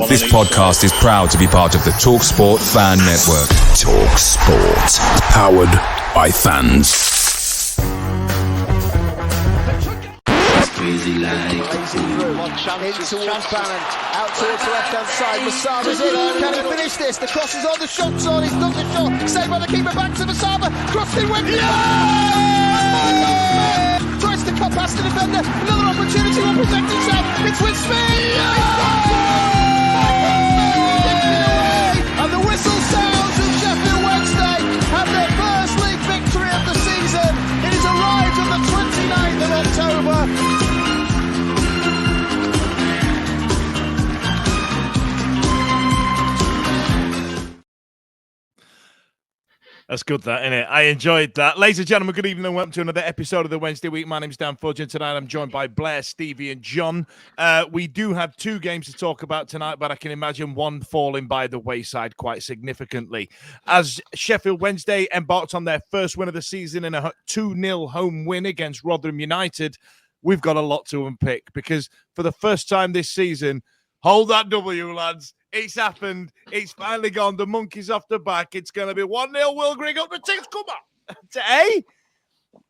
This podcast is proud to be part of the TalkSport Fan Network. TalkSport. Powered by fans. Crazy it's transparent. Out towards the left-hand side. Massaba's in. Can he finish this? The cross is on. The shot's on. He's done the shot. Saved by the keeper. Back to Masaba. Crossed in. Went. Yeah! Tries to cut past the defender. Another opportunity. Will protect himself. It's with speed. And the whistle sounds and Sheffield Wednesday have their first league victory of the season. It has arrived on the 29th of October. That's good, that, isn't it? I enjoyed that. Ladies and gentlemen, good evening and welcome to another episode of the Wednesday Week. My name's Dan Fudge, and tonight I'm joined by Blair, Stevie and John. We do have two games to talk about tonight, but I can imagine one falling by the wayside quite significantly. As Sheffield Wednesday embarked on their first win of the season in a 2-0 home win against Rotherham United, we've got a lot to unpick because for the first time this season, hold that W, lads. It's happened. It's finally gone. The monkey's off the back. It's going to be 1-0. Will Grigg up the teams. Come on.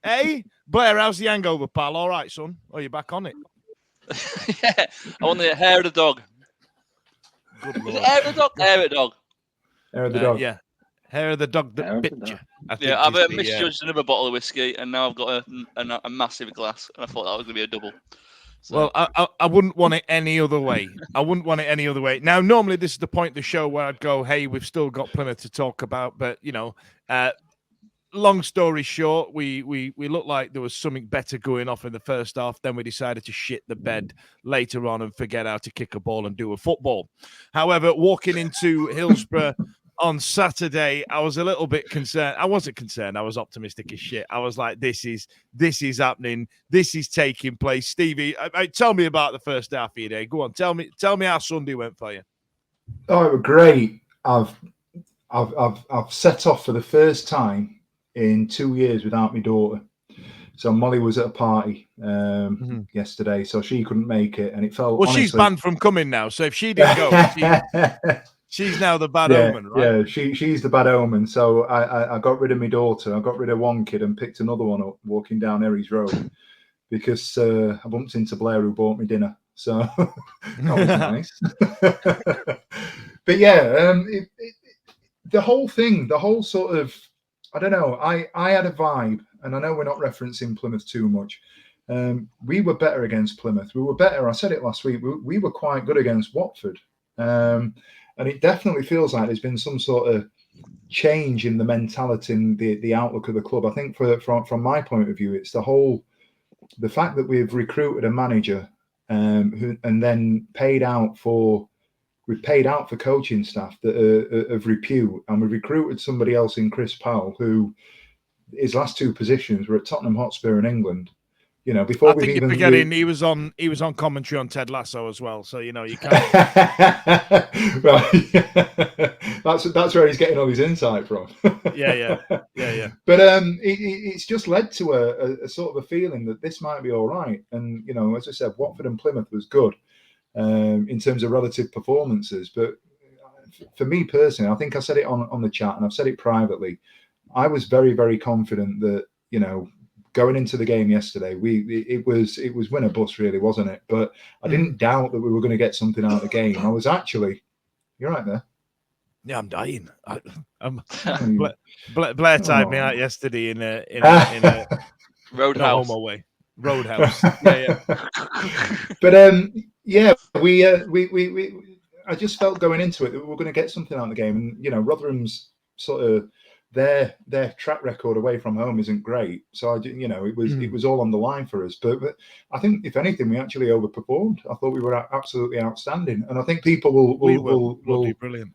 Hey? Blair, how's the hangover, pal? All right, son? Oh, you're back on it. Yeah, I want the hair of the dog. Good Lord. Is it hair of the dog? Hair of the dog. Hair of the dog. Yeah. Hair of the dog that bit you. I've misjudged another bottle of whiskey, and now I've got a massive glass, and I thought that was going to be a double. So. Well, I wouldn't want it any other way. Now, normally this is the point of the show where I'd go, hey, we've still got Plymouth to talk about. But, long story short, we looked like there was something better going off in the first half. Then we decided to shit the bed later on and forget how to kick a ball and do a football. However, walking into Hillsborough on Saturday, I was a little bit concerned. I wasn't concerned. I was optimistic as shit. I was like, this is happening. This is taking place. Stevie, tell me about the first half of your day. Go on. Tell me how Sunday went for you. Oh, it was great. I've set off for the first time in 2 years without my daughter. So Molly was at a party yesterday, so she couldn't make it, and it felt. Well, honestly, she's banned from coming now. So if she didn't go, she's now the bad omen, right? Yeah, she's the bad omen. So I got rid of my daughter. I got rid of one kid and picked another one up walking down Erries Road because I bumped into Blair who bought me dinner. So that was nice. But yeah, the whole thing, the whole sort of, I don't know. I had a vibe, and I know we're not referencing Plymouth too much. We were better against Plymouth. We were better. I said it last week. We were quite good against Watford. And it definitely feels like there's been some sort of change in the mentality and the outlook of the club. I think from my point of view, it's the fact that we've recruited a manager and then paid out for coaching staff that are of repute, and we recruited somebody else in Chris Powell, who his last two positions were at Tottenham Hotspur in England. Before I think you're forgetting he was on commentary on Ted Lasso as well. So you can't. Right. That's where he's getting all his insight from. Yeah. But it's just led to a sort of a feeling that this might be all right. And as I said, Watford and Plymouth was good in terms of relative performances. But for me personally, I think I said it on the chat, and I've said it privately. I was very, very confident that going into the game yesterday, it was win or bust, really, wasn't it? But I didn't doubt that we were going to get something out of the game. I was actually, you're right there. Yeah, I'm dying. Blair tied me out yesterday in a Roadhouse. No way. Roadhouse. Yeah. But we I just felt going into it that we were going to get something out of the game, and Rotherham's sort of. Their track record away from home isn't great, so it was all on the line for us. But I think if anything, we actually overperformed. I thought we were absolutely outstanding, and I think people will be brilliant.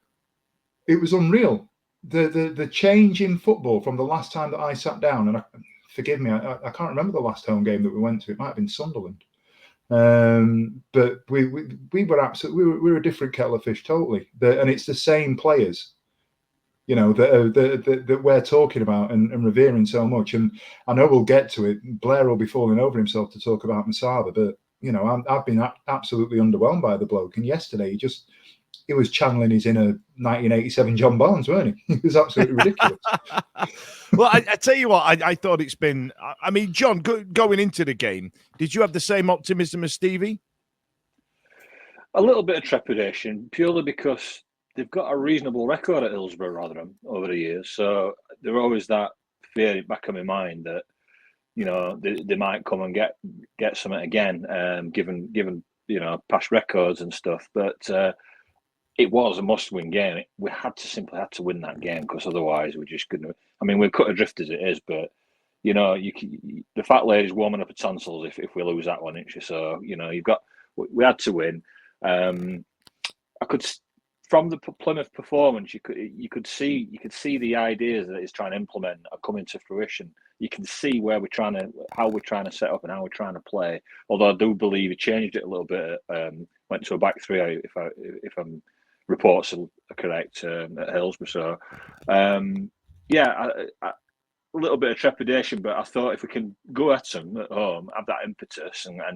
It was unreal. The change in football from the last time that I sat down, and forgive me, I can't remember the last home game that we went to. It might have been Sunderland, but we were absolutely we were a different kettle of fish totally. And it's the same players. That we're talking about and revering so much. And I know we'll get to it. Blair will be falling over himself to talk about Masaba, but I've been absolutely underwhelmed by the bloke. And yesterday, he was channeling his inner 1987 John Barnes, weren't he? He was absolutely ridiculous. Well, I tell you what, I thought it's been. I mean, John, going into the game, did you have the same optimism as Stevie? A little bit of trepidation, purely because they've got a reasonable record at Hillsborough, Rotherham, over the years. So there's always that fear back in my mind that, you know, they might come and get something again, given you know, past records and stuff. But it was a must-win game. We simply had to win that game, because otherwise we just couldn't. I mean, we're cut adrift as it is, but you know, the fat lady's warming up her tonsils if we lose that one, isn't she? So you know, we had to win. I could, from the Plymouth performance, you could see the ideas that he's trying to implement are coming to fruition. You can see how we're trying to set up and how we're trying to play. Although I do believe he changed it a little bit. Went to a back three, if I'm reports are correct, at Hillsborough. So a little bit of trepidation, but I thought if we can go at them at home, have that impetus and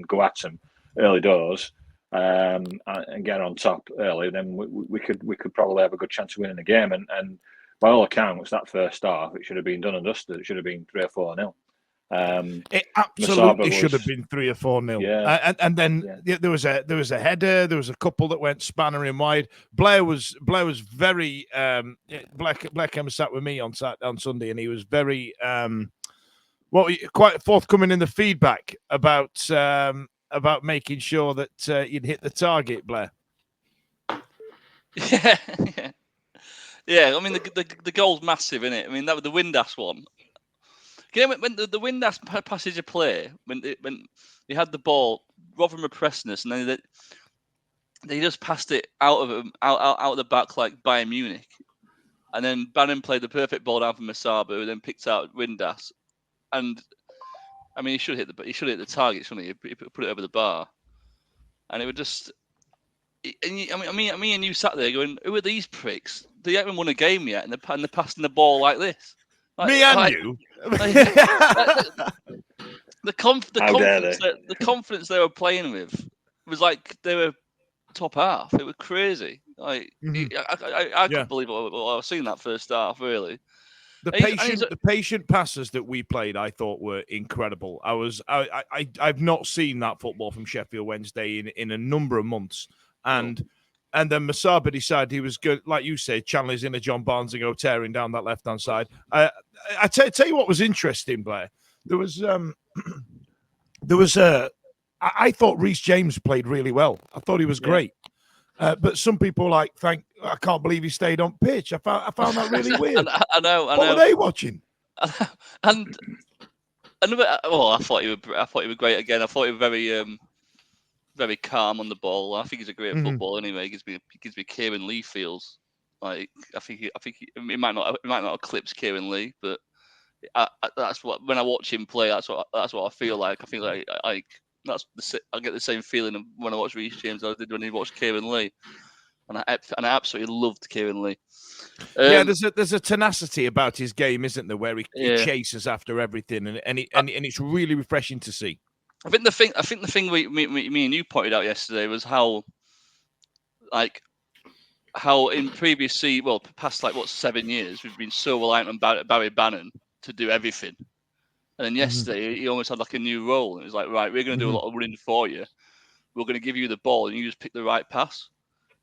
go at them early doors, and get on top early, then we could probably have a good chance of winning the game. And by all accounts, that first half, it should have been done and dusted. It should have been 3 or 4-0. It absolutely should have been 3 or 4-0. Yeah. And then there was a header. There was a couple that went spannering wide. Blair was very Blair came and sat with me on Sunday, and he was very quite forthcoming in the feedback about making sure that you'd hit the target, Blair. Yeah. I mean, the goal's massive, isn't it? I mean, that was the Windass one. You know, when the Windass passage of play, when they had the ball, Rotherham were pressing us, and then they just passed it out of the back like Bayern Munich, and then Bannon played the perfect ball down for Masaba, who then picked out Windass, and I mean he should hit the target, shouldn't he? He put it over the bar, and it would just. I mean, me and you sat there going, "Who are these pricks? They haven't won a game yet, and they're passing the ball like this." Me and you. The confidence they were playing with was like they were top half. It was crazy. Like I couldn't believe what I was seeing that first half. Really, the patient passes that we played, I thought were incredible. I've not seen that football from Sheffield Wednesday in a number of months, and then Masaba decided he was good, like you said, channel his inner John Barnes and go tearing down that left-hand side. I tell you what was interesting, Blair. I thought Reece James played really well. I thought he was great. But some people I can't believe he stayed on pitch. I found that really weird. I know. What were they watching? And another, I thought he was great again. I thought he was very calm on the ball. I think he's a great footballer anyway. He gives me Kieran Lee feels. Like I think he might not have clipped Kieran Lee, but that's what, when I watch him play, that's what I feel like. I feel like I get the same feeling when I watch Reece James as I did when he watched Kieran Lee, and I absolutely loved Kieran Lee. There's a tenacity about his game, isn't there, where he chases after everything, and it's really refreshing to see. I think the thing me and you pointed out yesterday was how in past 7 years we've been so reliant on Barry Bannon to do everything, and then yesterday he almost had like a new role, and it was like, right, we're going to do a lot of running for you, we're going to give you the ball, and you just pick the right pass,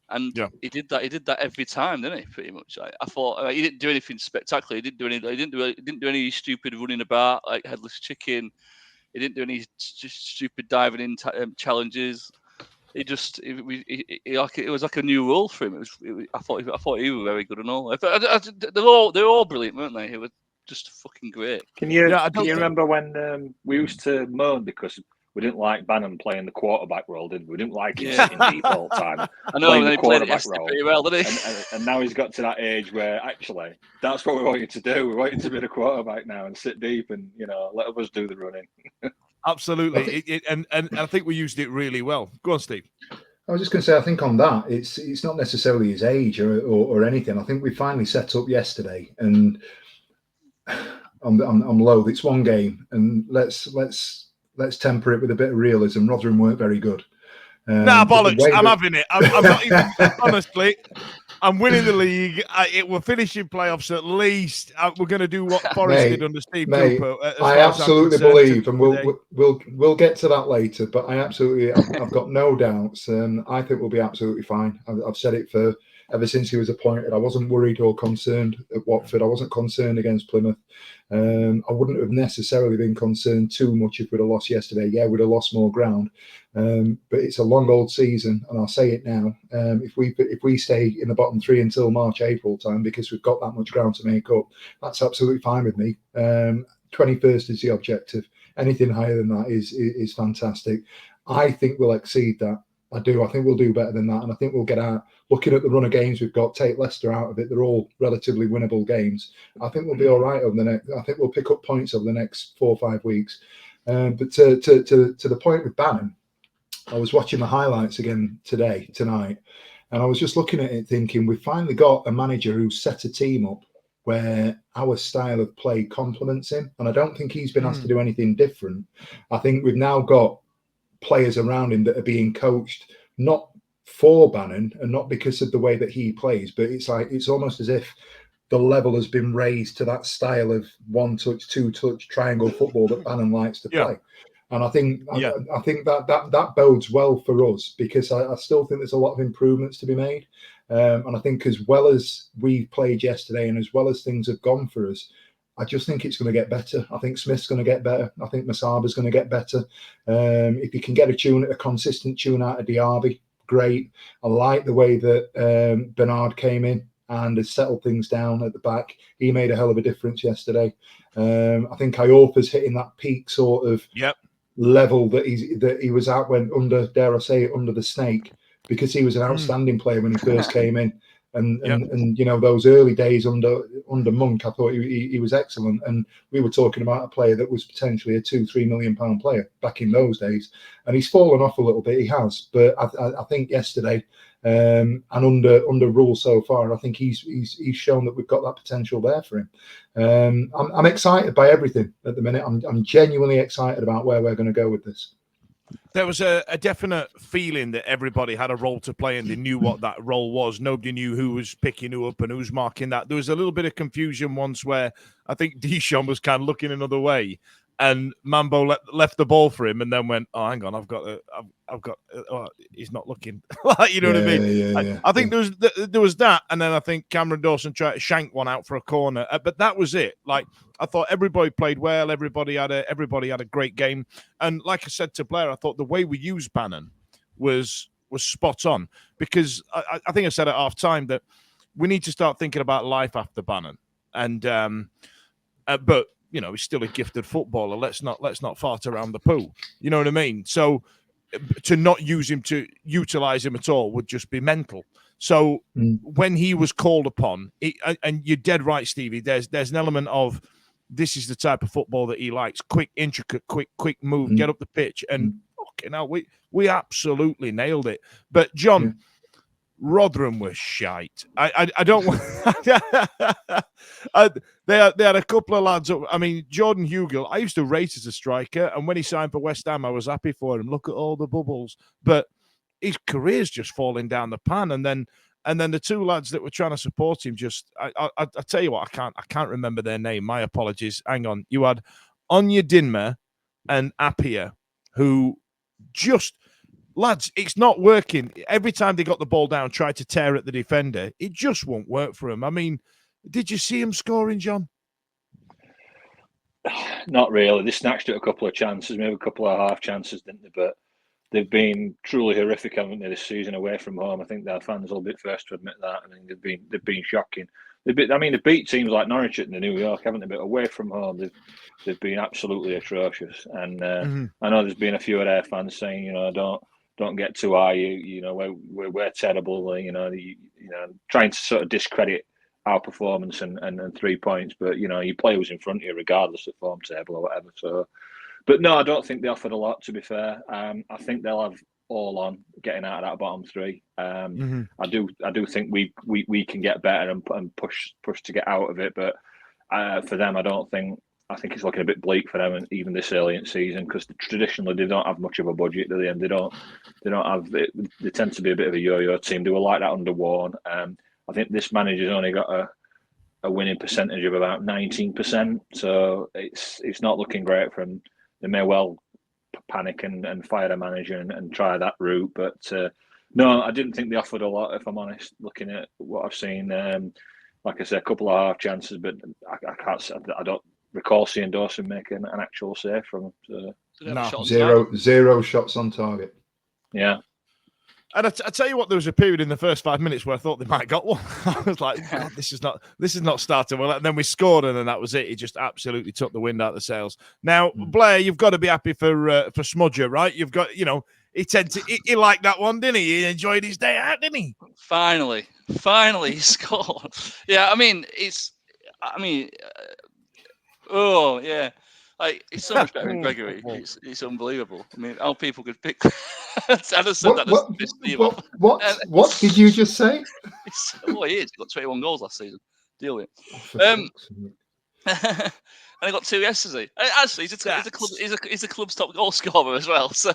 and he did that every time, didn't he? Pretty much. I thought he didn't do anything spectacular. He didn't do any stupid running about like headless chicken. He didn't do any stupid diving in challenges. It was like a new role for him. I thought he was very good and all. They're all brilliant, weren't they? It was just fucking great. Can you remember when we used to moan because we didn't like Bannon playing the quarterback role, did we? We didn't like him sitting deep all the time. I know, and he played it pretty well, didn't he? And now he's got to that age where actually that's what we want you to do. We want you to be the quarterback now and sit deep and let us do the running. Absolutely, and I think we used it really well. Go on, Steve. I was just going to say, I think on that, it's not necessarily his age or anything. I think we finally set up yesterday, and I'm loath. It's one game, and let's temper it with a bit of realism. Rotherham weren't very good. Nah, But the bollocks. way I'm that- having it. I'm not even, honestly, I'm winning the league. We're finishing playoffs at least. We're going to do what Forest did under Steve Cooper. As I far as I'm absolutely concerned believe, and today. we'll get to that later. But I've got no doubts. I think we'll be absolutely fine. I've said it for ever since he was appointed. I wasn't worried or concerned at Watford. I wasn't concerned against Plymouth. I wouldn't have necessarily been concerned too much if we'd have lost yesterday. Yeah, we'd have lost more ground. But it's a long old season, and I'll say it now. If we stay in the bottom three until March, April time, because we've got that much ground to make up, that's absolutely fine with me. 21st is the objective. Anything higher than that is fantastic. I think we'll exceed that. I do. I think we'll do better than that, and I think we'll get out. Looking at the run of games we've got, take Leicester out of it. They're all relatively winnable games. I think we'll be all right over the next. I think we'll pick up points over the next 4 or 5 weeks. But to the point with Bannon, I was watching the highlights again tonight, and I was just looking at it thinking, we've finally got a manager who's set a team up where our style of play complements him. And I don't think he's been asked to do anything different. I think we've now got players around him that are being coached, not for Bannon and not because of the way that he plays, but it's almost as if the level has been raised to that style of 1-touch, 2-touch triangle football that Bannon likes to play. And I think that bodes well for us, because I still think there's a lot of improvements to be made. And I think as well as we played yesterday and as well as things have gone for us, I just think it's going to get better. I think Smith's going to get better. I think Masaba's going to get better. If you can get a consistent tune out of Diaby, great. I like the way that Bernard came in and has settled things down at the back. He made a hell of a difference yesterday. I think Iorfa's hitting that peak sort of level that he was at when under the snake, because he was an outstanding player when he first came in. And you know, those early days under Monk, I thought he was excellent. And we were talking about a player that was potentially a £2-3 million player back in those days. And he's fallen off a little bit. He has, but I think yesterday and under Röhl so far, I think he's shown that we've got that potential there for him. I'm excited by everything at the minute. I'm genuinely excited about where we're going to go with this. There was a definite feeling that everybody had a role to play and they knew what that role was. Nobody knew who was picking who up and who's marking that. There was a little bit of confusion once where I think Deschamps was kind of looking another way and Mambo left the ball for him and then went, oh, hang on, he's not looking. You know what I mean? I think there was that. And then I think Cameron Dawson tried to shank one out for a corner. But that was it. Like, I thought everybody played well. Everybody had a great game. And like I said to Blair, I thought the way we used Bannon was spot on, because I think I said at half time that we need to start thinking about life after Bannon. And but you know, he's still a gifted footballer. Let's not fart around the poo. You know what I mean? So to not use him, to utilize him at all, would just be mental. So when he was called upon, and you're dead right, Stevie, there's an element of, this is the type of football that he likes. Quick, intricate, quick move, get up the pitch. And okay, now we absolutely nailed it. But John, Rotherham was shite. I don't want. They had a couple of lads up. I mean, Jordan Hugill, I used to rate as a striker, and when he signed for West Ham, I was happy for him. Look at all the bubbles, but his career's just falling down the pan. And then the two lads that were trying to support him, just I tell you what, I can't remember their name. My apologies. Hang on. You had Anya Dinmer and Appiah, who just. Lads, it's not working. Every time they got the ball down, tried to tear at the defender, it just won't work for him. I mean, did you see him scoring, John? Not really. They snatched at a couple of chances, maybe a couple of half chances, didn't they? But they've been truly horrific, haven't they, this season away from home? I think their fans will be first to admit that. I think they've been shocking. They beat teams like Norwich at New York, haven't they? But away from home, they've been absolutely atrocious. And I know there's been a few of their fans saying, you know, don't get too high. You know, we're terrible. You know, trying to sort of discredit our performance and 3 points. But you know, your player was in front of you regardless of form table or whatever. So, but no, I don't think they offered a lot. To be fair, I think they'll have all on getting out of that bottom three. I do think we can get better and push to get out of it. But for them, I don't think I think it's looking a bit bleak for them, and even this early in the season, because traditionally they don't have much of a budget, do they? And they don't have. They tend to be a bit of a yo-yo team. They were like that under Warne. I think this manager's only got a winning percentage of about 19%, so it's not looking great for them. They may well panic and fire a manager and try that route, but no, I didn't think they offered a lot, if I'm honest. Looking at what I've seen, like I said, a couple of half chances, but I don't recall seeing Dawson make an actual save from them. So. Zero shots on target. Yeah. And I tell you what, there was a period in the first 5 minutes where I thought they might have got one. I was like, God, this is not starting well. And then we scored, and then that was it. It just absolutely took the wind out of the sails. Now, Blair, you've got to be happy for Smudger, right? You've got, he liked that one, didn't he? He enjoyed his day out, didn't he? Finally, he scored. Yeah, oh yeah. Like, it's so much better than Gregory. It's unbelievable. I mean, how people could pick. I just said what did you just say? He is. He got 21 goals last season. Deal with it. And he got 2 yesterday. Actually, he's a club's top goal scorer as well. So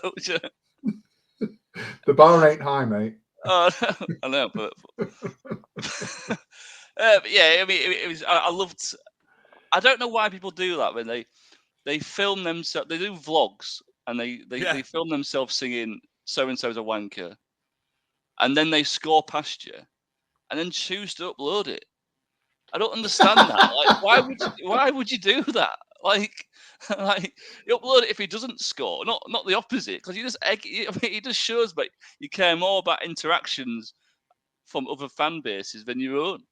the bar ain't high, mate. I know, but yeah. I mean, it was. I loved. I don't know why people do that when they film themselves. They do vlogs and they film themselves singing "So and So's a wanker," and then they score past you, and then choose to upload it. I don't understand that. Like, why would you do that? Like you upload it if he doesn't score, not the opposite, because it just shows that you care more about interactions from other fan bases than your own.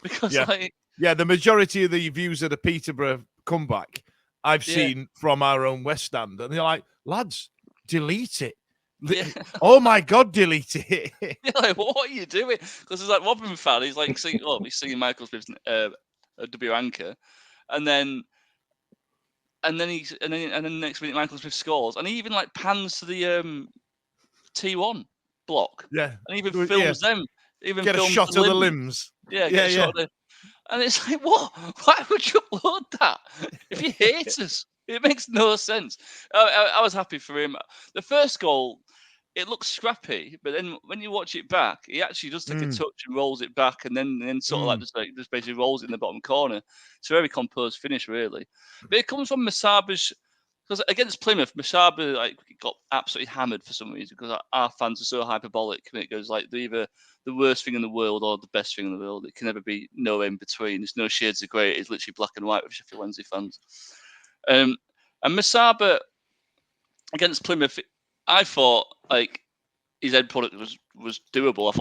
Because the majority of the views of the Peterborough comeback I've seen from our own West Stand, and they're like, lads, delete it. Oh my God, delete it. Like, what are you doing? Because there's like Rotherham fan, he's like he's singing Michael Smith's W Anchor, and then next minute Michael Smith scores, and he even like pans to the T1 block. Yeah. And even films them. Even get a shot of the limbs. Yeah, get a shot of the. And it's like, what? Why would you upload that if you hate us? It makes no sense. I was happy for him. The first goal, it looks scrappy, but then when you watch it back, he actually does take a touch and rolls it back, and then sort of just basically rolls it in the bottom corner. It's a very composed finish, really. But it comes from Masaba's. Because against Plymouth, Masaba got absolutely hammered for some reason, because our fans are so hyperbolic. And it goes like they're either the worst thing in the world or the best thing in the world. It can never be no in between. There's no shades of grey. It's literally black and white with Sheffield Wednesday fans. And Masaba against Plymouth, I thought his end product was doable. I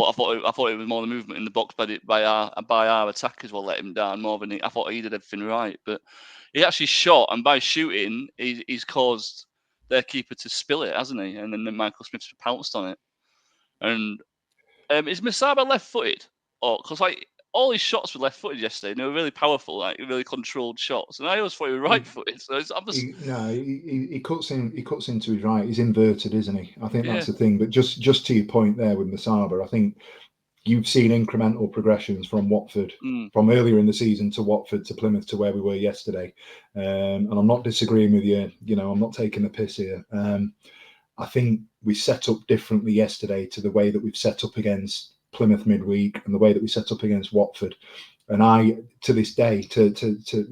thought it was more the movement in the box by our attackers will let him down more than I thought he did everything right. But he actually shot, and by shooting, he's caused their keeper to spill it, hasn't he? And then Michael Smith's pounced on it. And is Masaba left-footed? Because all his shots were left-footed yesterday. And they were really powerful, really controlled shots. And I always thought he was right-footed. So it's obviously he cuts in. He cuts into his right. He's inverted, isn't he? I think that's the thing. But just to your point there with Masaba, I think you've seen incremental progressions from Watford, from earlier in the season to Watford to Plymouth to where we were yesterday. And I'm not disagreeing with you. I'm not taking the piss here. I think we set up differently yesterday to the way that we've set up against Plymouth midweek and the way that we set up against Watford. And I, to this day, to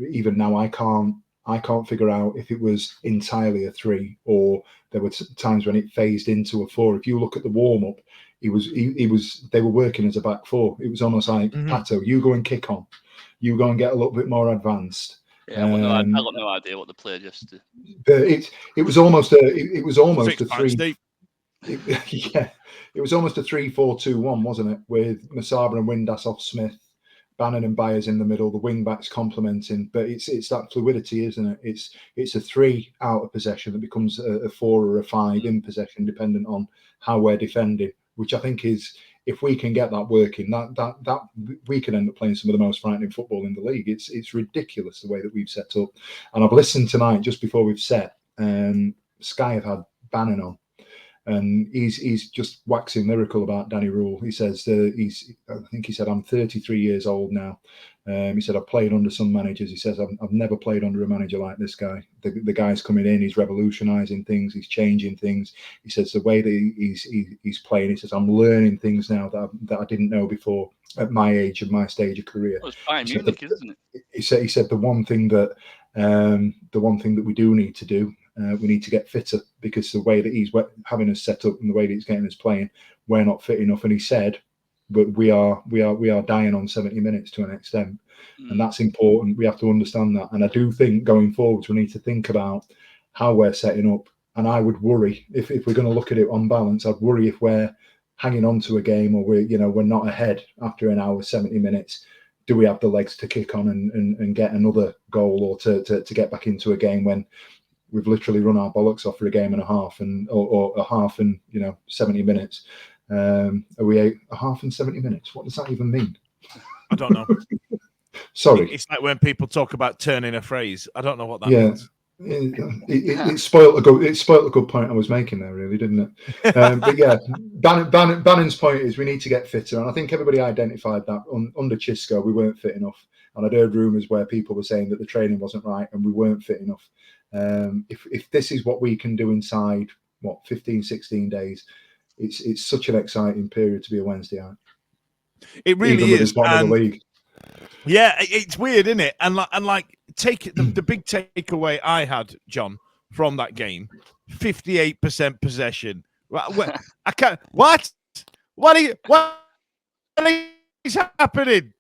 even now, I can't figure out if it was entirely a 3 or there were times when it phased into a 4. If you look at the warm up, they were working as a back 4. It was almost like, Pato, you go and kick on, you go and get a little bit more advanced. Yeah, I got no idea what the player just did. But it was almost a 3. It was almost a 3-4-2-1, wasn't it? With Masaba and Windass off Smith, Bannon and Byers in the middle, the wing backs complementing. But it's that fluidity, isn't it? It's a 3 out of possession that becomes a 4 or a 5 in possession, dependent on how we're defending. Which I think is, if we can get that working, that we can end up playing some of the most frightening football in the league. It's ridiculous the way that we've set up. And I've listened tonight just before we've set. Sky have had Bannon on. And he's just waxing lyrical about Danny Röhl. He says I think he said, I'm 33 years old now. He said, I've played under some managers. He says, I've never played under a manager like this guy. The guy's coming in, he's revolutionising things, he's changing things. He says the way that he's playing, he says, I'm learning things now that I didn't know before at my age and my stage of career. Well, it's Bayern Munich, isn't it? He said the one thing that we do need to do, we need to get fitter, because the way that he's having us set up and the way that he's getting us playing, we're not fit enough. And he said, but we are dying on 70 minutes to an extent, and that's important. We have to understand that. And I do think going forwards, we need to think about how we're setting up. And I would worry if we're going to look at it on balance. I'd worry if we're hanging on to a game, or we're not ahead after an hour, 70 minutes. Do we have the legs to kick on and get another goal, or to get back into a game when we've literally run our bollocks off for a game and a half, or a half and 70 minutes? Are we a half and 70 minutes? What does that even mean? I don't know. Sorry. It's like when people talk about turning a phrase. I don't know what that means. It spoiled a good point I was making there, really, didn't it? But yeah, Bannon's point is we need to get fitter, and I think everybody identified that under Chisco we weren't fit enough. And I'd heard rumours where people were saying that the training wasn't right and we weren't fit enough. If this is what we can do inside 15, 16 days, it's such an exciting period to be a Wednesday night. It really even is. With the league. Yeah, it's weird, isn't it? And take the big takeaway I had, John, from that game: 58% possession. I can't. What is happening?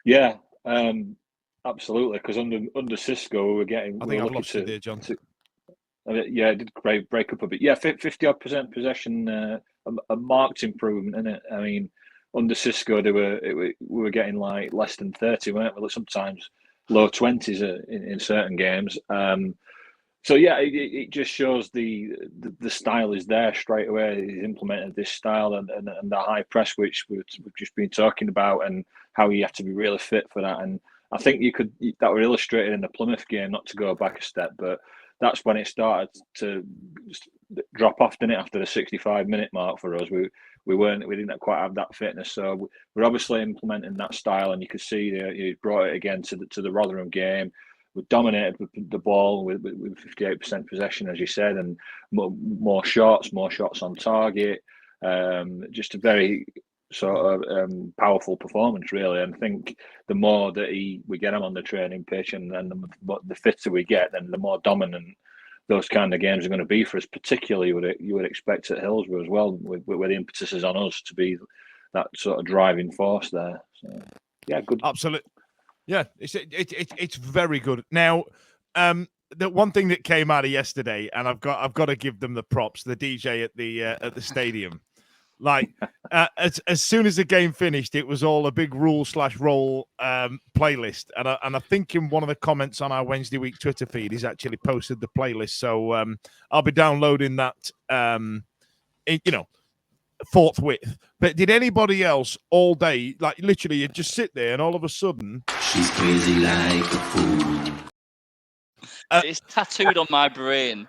Yeah, absolutely. Because under Cisco, we were getting. I think I've lost you there, John. Yeah, it did break up a bit. Yeah, 50-odd% possession, a marked improvement in it. I mean, under Cisco, we were getting like less than 30, weren't we? Sometimes low 20s in certain games. So yeah, it just shows the style is there straight away. He's implemented this style and the high press, which we've just been talking about, and how you have to be really fit for that. And I think that were illustrated in the Plymouth game, not to go back a step, but that's when it started to drop off, didn't it? After the 65-minute mark for us, we didn't quite have that fitness. So we're obviously implementing that style, and you could see you brought it again to the Rotherham game. We dominated with the ball with 58% possession, as you said, and more shots on target. Just a very sort of powerful performance, really. And I think the more that we get him on the training pitch, and the fitter we get, then the more dominant those kind of games are going to be for us. Particularly, you would expect at Hillsborough as well, where the impetus is on us to be that sort of driving force there. So, yeah, good. Absolutely. Yeah, it's very good. Now, the one thing that came out of yesterday, and I've got to give them the props. The DJ at the stadium, like as soon as the game finished, it was all a big rule/roll playlist, and I think in one of the comments on our Wednesday week Twitter feed, he's actually posted the playlist. So I'll be downloading that. Forthwith. But did anybody else all day, like literally, you'd just sit there and all of a sudden, she's crazy like a fool. It's tattooed on my brain.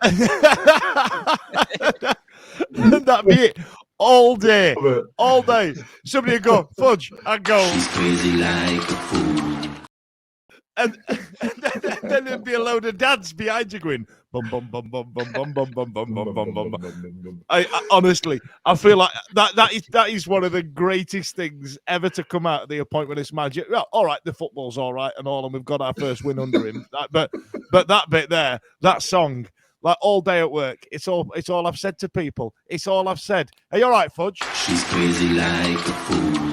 That'd be it all day. Somebody would go, Fudge, I'd go, she's crazy like a fool. And then there'd be a load of dads behind you going, bum, bum, bum, bum, bum, bum, bum, bum, bum, bum, bum, bum. I honestly, I feel like that is one of the greatest things ever to come out of the appointment of this manager. Well, all right, the football's all right and all, and we've got our first win under him. But that bit there, that song, like all day at work, it's all I've said to people. It's all I've said. Are you all right, Fudge? She's crazy like a fool.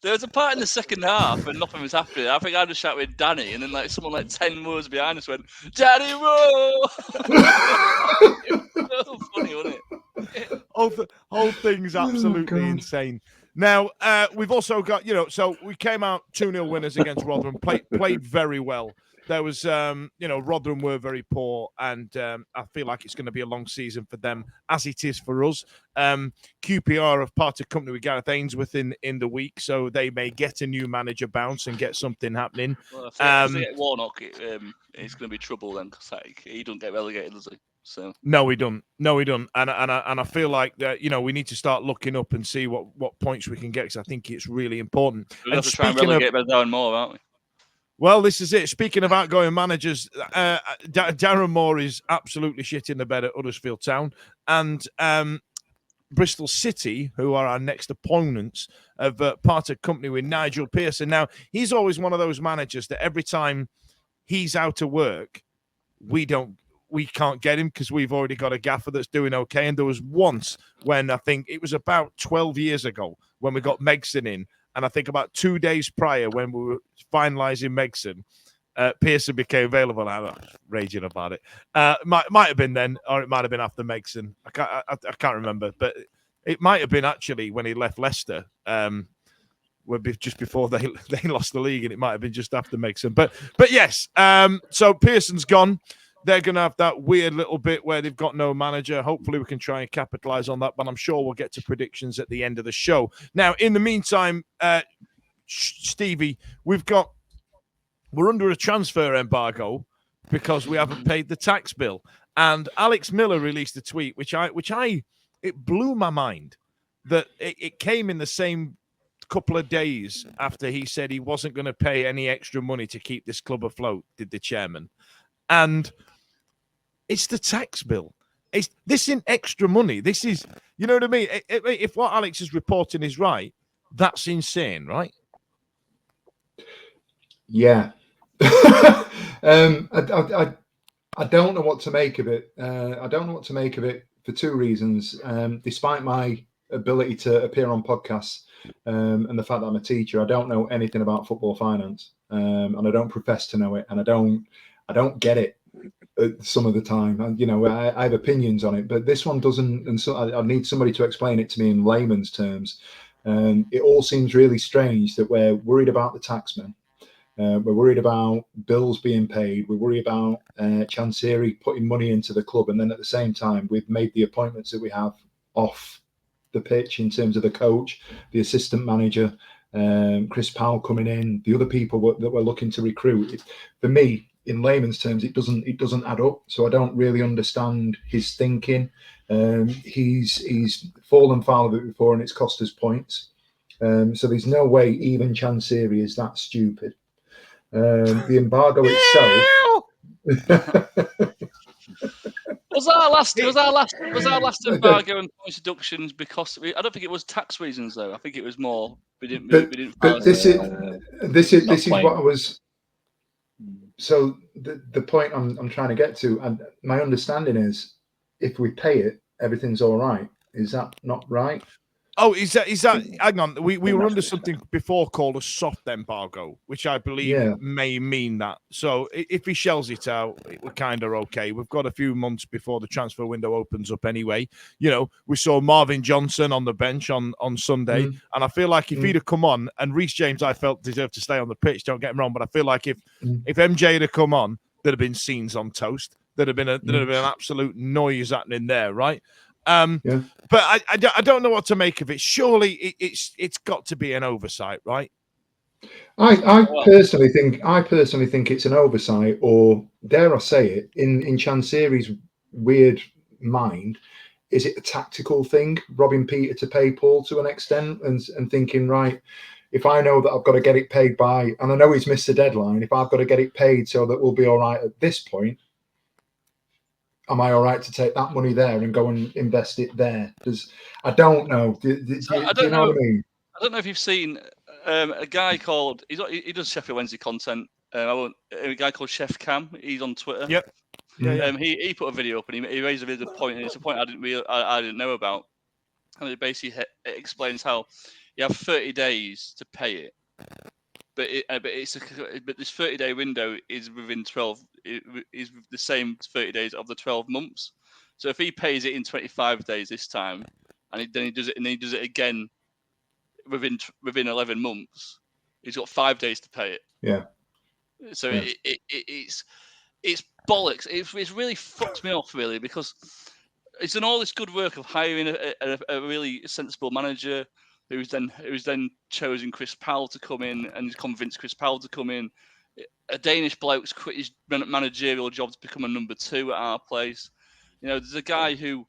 There was a part in the second half when nothing was happening. I think I just shouted with Danny, and then someone 10 rows behind us went, Danny Röhl! It was so funny, wasn't it? Whole thing's absolutely insane. Now, we've also got, so we came out 2-0 winners against Rotherham, played very well. there was, Rotherham were very poor, and I feel like it's going to be a long season for them, as it is for us. QPR have parted company with Gareth Ainsworth in the week, so they may get a new manager bounce and get something happening. Well, if they get Warnock, it's going to be trouble then, because he doesn't get relegated, does he? So no, we don't. And I feel like that. We need to start looking up and see what points we can get, because I think it's really important. We'll have to try and relegate down more, aren't we? Well, this is it. Speaking of outgoing managers, Darren Moore is absolutely shit in the bed at Huddersfield Town, and Bristol City, who are our next opponents, have parted company with Nigel Pearson. Now, he's always one of those managers that every time he's out of work, we can't get him because we've already got a gaffer that's doing okay. And there was once when I think it was about 12 years ago when we got Megson in. And I think about 2 days prior when we were finalising Megson, Pearson became available. I'm not raging about it. Might have been then, or it might have been after Megson. I can't remember. But it might have been actually when he left Leicester, just before they lost the league, and it might have been just after Megson. But yes, so Pearson's gone. They're going to have that weird little bit where they've got no manager. Hopefully we can try and capitalize on that, but I'm sure we'll get to predictions at the end of the show. Now, in the meantime, Stevie, we're under a transfer embargo because we haven't paid the tax bill. And Alex Miller released a tweet, which it blew my mind that it came in the same couple of days after he said he wasn't going to pay any extra money to keep this club afloat, did the chairman. And it's the tax bill. This isn't extra money. This is, you know what I mean? If what Alex is reporting is right, that's insane, right? Yeah. I don't know what to make of it. I don't know what to make of it for two reasons. Despite my ability to appear on podcasts and the fact that I'm a teacher, I don't know anything about football finance, and I don't profess to know it, and I don't get it some of the time. And, I have opinions on it, but this one doesn't. And so I need somebody to explain it to me in layman's terms. It all seems really strange that we're worried about the taxman. We're worried about bills being paid. We're worried about Chansiri putting money into the club. And then at the same time, we've made the appointments that we have off the pitch in terms of the coach, the assistant manager, Chris Powell coming in, the other people that we're looking to recruit. For me, in layman's terms, it doesn't add up. So I don't really understand his thinking. He's fallen foul of it before, and it's cost us points. So there's no way even Chansiri is that stupid. The embargo itself. Was our last embargo and points deductions because I don't think it was tax reasons though. I think it was more we didn't. But this is what I was. So the point I'm trying to get to, and my understanding is, if we pay it, everything's all right. Is that not right? Oh, is that? Hang on, we were under something before called a soft embargo, which I believe may mean that. So if he shells it out, we're kind of okay. We've got a few months before the transfer window opens up anyway. We saw Marvin Johnson on the bench on Sunday, and I feel like if he'd have come on, and Reece James, I felt deserved to stay on the pitch. Don't get me wrong, but I feel like if MJ had come on, there'd have been scenes on toast. There'd have been an absolute noise happening there, right? But I don't know what to make of it. Surely it's got to be an oversight, right? I personally think it's an oversight, or dare I say it, in Chansiri's weird mind, is it a tactical thing, robbing Peter to pay Paul to an extent, and thinking, right, if I know that I've got to get it paid by, and I know he's missed the deadline, if I've got to get it paid so that we'll be all right at this point, am I all right to take that money there and go and invest it there? Because I don't know. Do you know what I mean? I don't know if you've seen a guy called he does Sheffield Wednesday content. A guy called Chef Cam. He's on Twitter. Yep. He put a video up and he raised a really good point, and it's a point I didn't know about. And it basically explains how you have 30 days to pay it, but this 30-day window is within 12. Is the same 30 days of the 12 months. So if he pays it in 25 days this time, and then he does it again within 11 months, he's got 5 days to pay it. Yeah. So Yeah. it's bollocks. It's really fucked me off, really, because he's done all this good work of hiring a really sensible manager who's then chosen Chris Powell to come in and convinced Chris Powell to come in. A Danish bloke's quit his managerial job to become a number 2 at our place. You know, there's a guy who,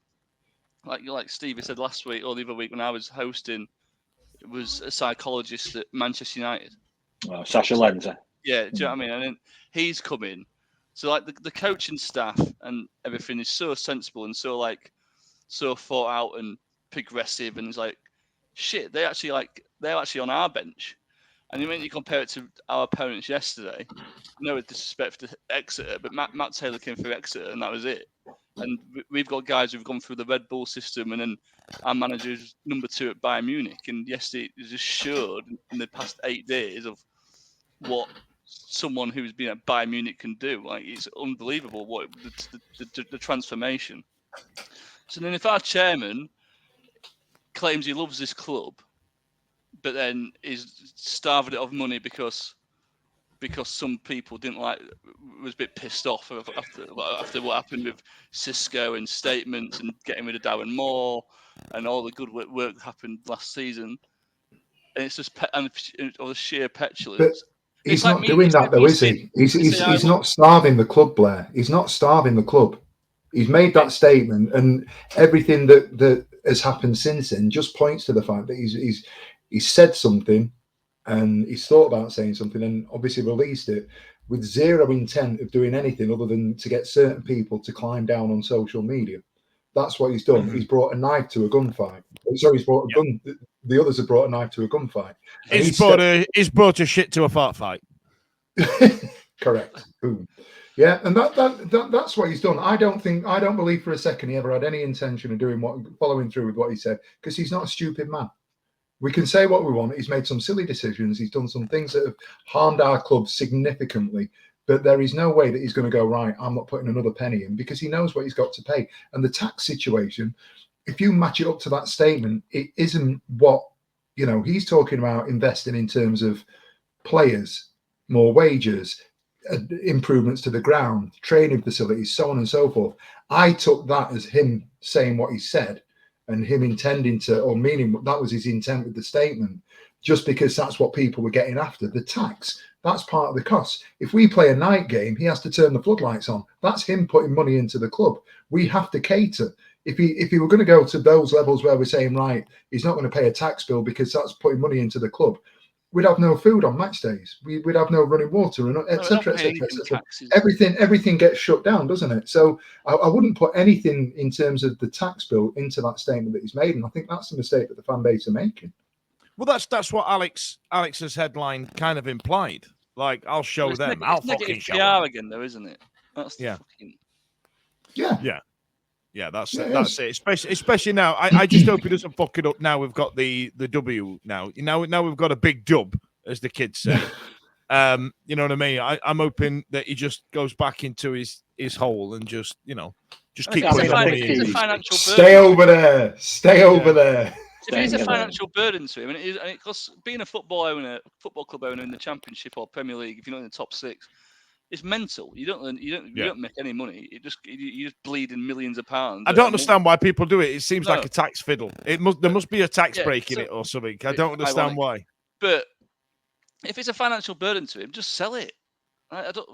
like Stevie said last week or the other week when I was hosting, was a psychologist at Manchester United. Sasha Lenzer. Yeah, do you know what I mean? And then he's come in. So like the coaching staff and everything is so sensible and so thought out and progressive, and it's like, shit, they're actually on our bench. And when you compare it to our opponents yesterday, no disrespect to Exeter, but Matt Taylor came through Exeter and that was it. And we've got guys who've gone through the Red Bull system, and then our manager's number 2 at Bayern Munich. And yesterday it just showed in the past 8 days of what someone who's been at Bayern Munich can do. Like, it's unbelievable what the transformation. So then, if our chairman claims he loves this club, but then is starving it of money because some people was a bit pissed off after what happened with Cisco and statements and getting rid of Darren Moore and all the good work that happened last season, and it's just the sheer petulance. But he's not doing that, though, is he? He's not starving the club, Blair. He's not starving the club. He's made that statement, and everything that has happened since then just points to the fact that he's said something, and he's thought about saying something, and obviously released it with zero intent of doing anything other than to get certain people to climb down on social media. That's what he's done. Mm-hmm. He's brought a knife to a gunfight. Sorry, he's brought a gun. The others have brought a knife to a gunfight. He's brought a shit to a fart fight. Correct. Boom. Yeah, and that's what he's done. I don't believe for a second he ever had any intention of following through with what he said, because he's not a stupid man. We can say what we want. He's made some silly decisions. He's done some things that have harmed our club significantly. But there is no way that he's going to go, right, I'm not putting another penny in, because he knows what he's got to pay. And the tax situation, if you match it up to that statement, it isn't what, he's talking about investing in terms of players, more wages, improvements to the ground, training facilities, so on and so forth. I took that as him saying what he said and him intending to, or meaning that was his intent with the statement, just because that's what people were getting after. The tax, that's part of the cost. If we play a night game, he has to turn the floodlights on. That's him putting money into the club. We have to cater. If he were going to go to those levels where we're saying, right, he's not going to pay a tax bill because that's putting money into the club, we'd have no food on match days. We'd have no running water, and etc. etc. Everything gets shut down, doesn't it? So I wouldn't put anything in terms of the tax bill into that statement that he's made, and I think that's the mistake that the fan base are making. Well, that's what Alex's headline kind of implied. Like, I'll show them. I'll fucking show them again, though, isn't it? That's Yeah, that's it. Especially now. I just hope he doesn't fuck it up. Now we've got the W. Now we've got a big dub, as the kids say. You know what I mean? I'm hoping that he just goes back into his hole and just keep putting the money in. Stay over there. Stay over there. If it's a financial burden to him, and because being a football club owner in the Championship or Premier League, if you're not in the top 6. It's mental. You don't make any money. You just bleed in millions of pounds. I don't understand why people do it. It seems like a tax fiddle. There must be a tax break in it or something. I don't understand why. But if it's a financial burden to him, just sell it. I don't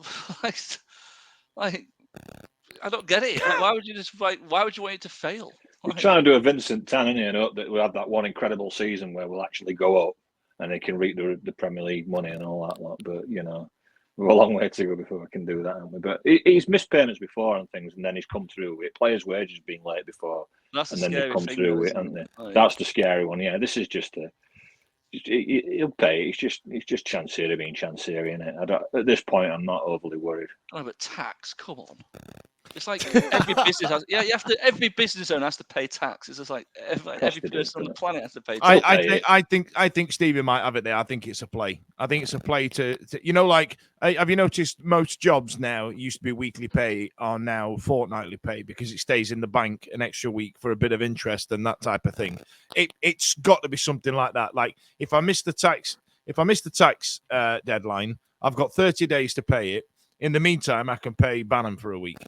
I don't get it. Like, why would you want it to fail? We're trying to do a Vincent Tan in here and hope that we have that one incredible season where we'll actually go up and they can reap the Premier League money and all that lot. But we've a long way to go before we can do that, haven't we? But he's missed payments before and things, and then he's come through with players' wages being late before, and then they've come through with it, haven't they? Oh, yeah. That's the scary one. Yeah, this is just he'll pay. It's just Chancery being Chancery, isn't it? At this point, I'm not overly worried. Oh, but tax, come on. It's like every business has. Yeah, every business owner has to pay tax. It's just like every person on the planet has to pay tax. I think Stevie might have it there. I think it's a play. I think it's a play to like. Have you noticed most jobs now used to be weekly pay are now fortnightly pay because it stays in the bank an extra week for a bit of interest and that type of thing. It's got to be something like that. Like if I miss the tax deadline, I've got 30 days to pay it. In the meantime, I can pay Bannon for a week,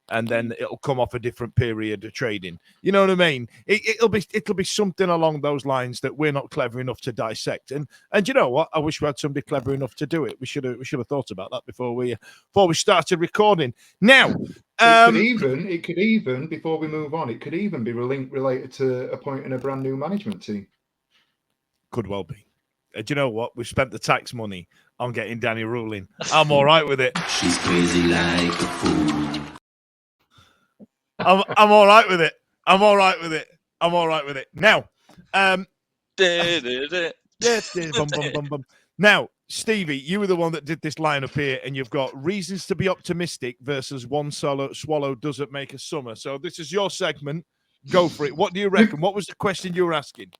and then it'll come off a different period of trading. You know what I mean? It'll be something along those lines that we're not clever enough to dissect. And you know what? I wish we had somebody clever enough to do it. We should have thought about that before we started recording. Now, it could even before we move on, it could even be related to appointing a brand new management team. Could well be. Do you know what? We've spent the tax money on getting Danny Röhl in. I'm all right with it. She's crazy like a fool. I'm all right with it. I'm all right with it. I'm all right with it. Now, Now, Stevie, you were the one that did this line up here, and you've got reasons to be optimistic versus one swallow doesn't make a summer. So this is your segment. Go for it. What do you reckon? What was the question you were asking?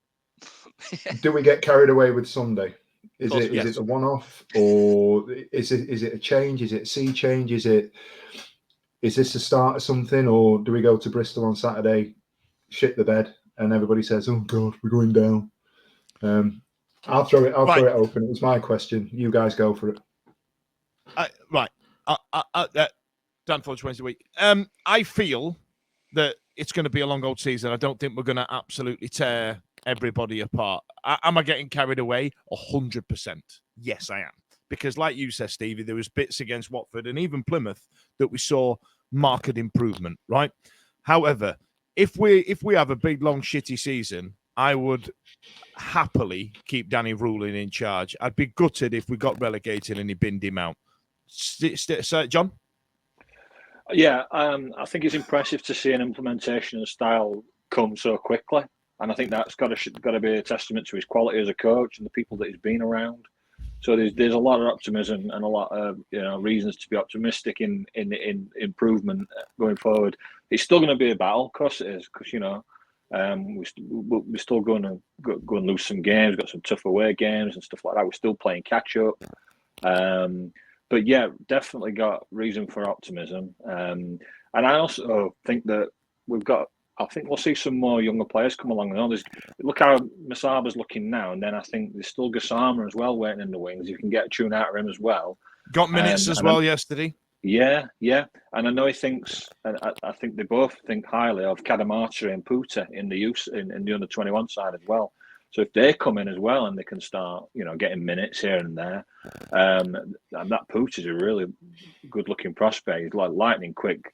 Do we get carried away with Sunday? Is Yes. it a one-off, or is it a change? Is it a sea change? Is this the start of something, or do we go to Bristol on Saturday, shit the bed, and everybody says, "Oh God, we're going down"? I'll throw it open. It was my question. You guys go for it. Dan Fudge Wednesday week. I feel that it's going to be a long old season. I don't think we're going to absolutely tear everybody apart. Am I getting carried away? 100%. Yes, I am. Because like you said, Stevie, there was bits against Watford and even Plymouth that we saw marked improvement, right? However, if we have a big, long, shitty season, I would happily keep Danny Röhl in charge. I'd be gutted if we got relegated and he binned him out. John? Yeah, I think it's impressive to see an implementation of style come so quickly, and I think that's got to be a testament to his quality as a coach and the people that he's been around. So there's a lot of optimism and a lot of reasons to be optimistic in improvement going forward. It's still going to be a battle, of course it is, because we're still going to go and lose some games. We've got some tough away games and stuff like that. We're still playing catch up. But yeah, definitely got reason for optimism. And I also think that I think we'll see some more younger players come along. Look how Masaba's looking now, and then I think there's still Gassama as well waiting in the wings. You can get a tune out of him as well. Got minutes yesterday. Yeah. And I know he thinks, and I think they both think highly of Kadamata and Puta in the under-21 side as well. So if they come in as well and they can start, getting minutes here and there, and that Puta is a really good-looking prospect. He's like lightning quick,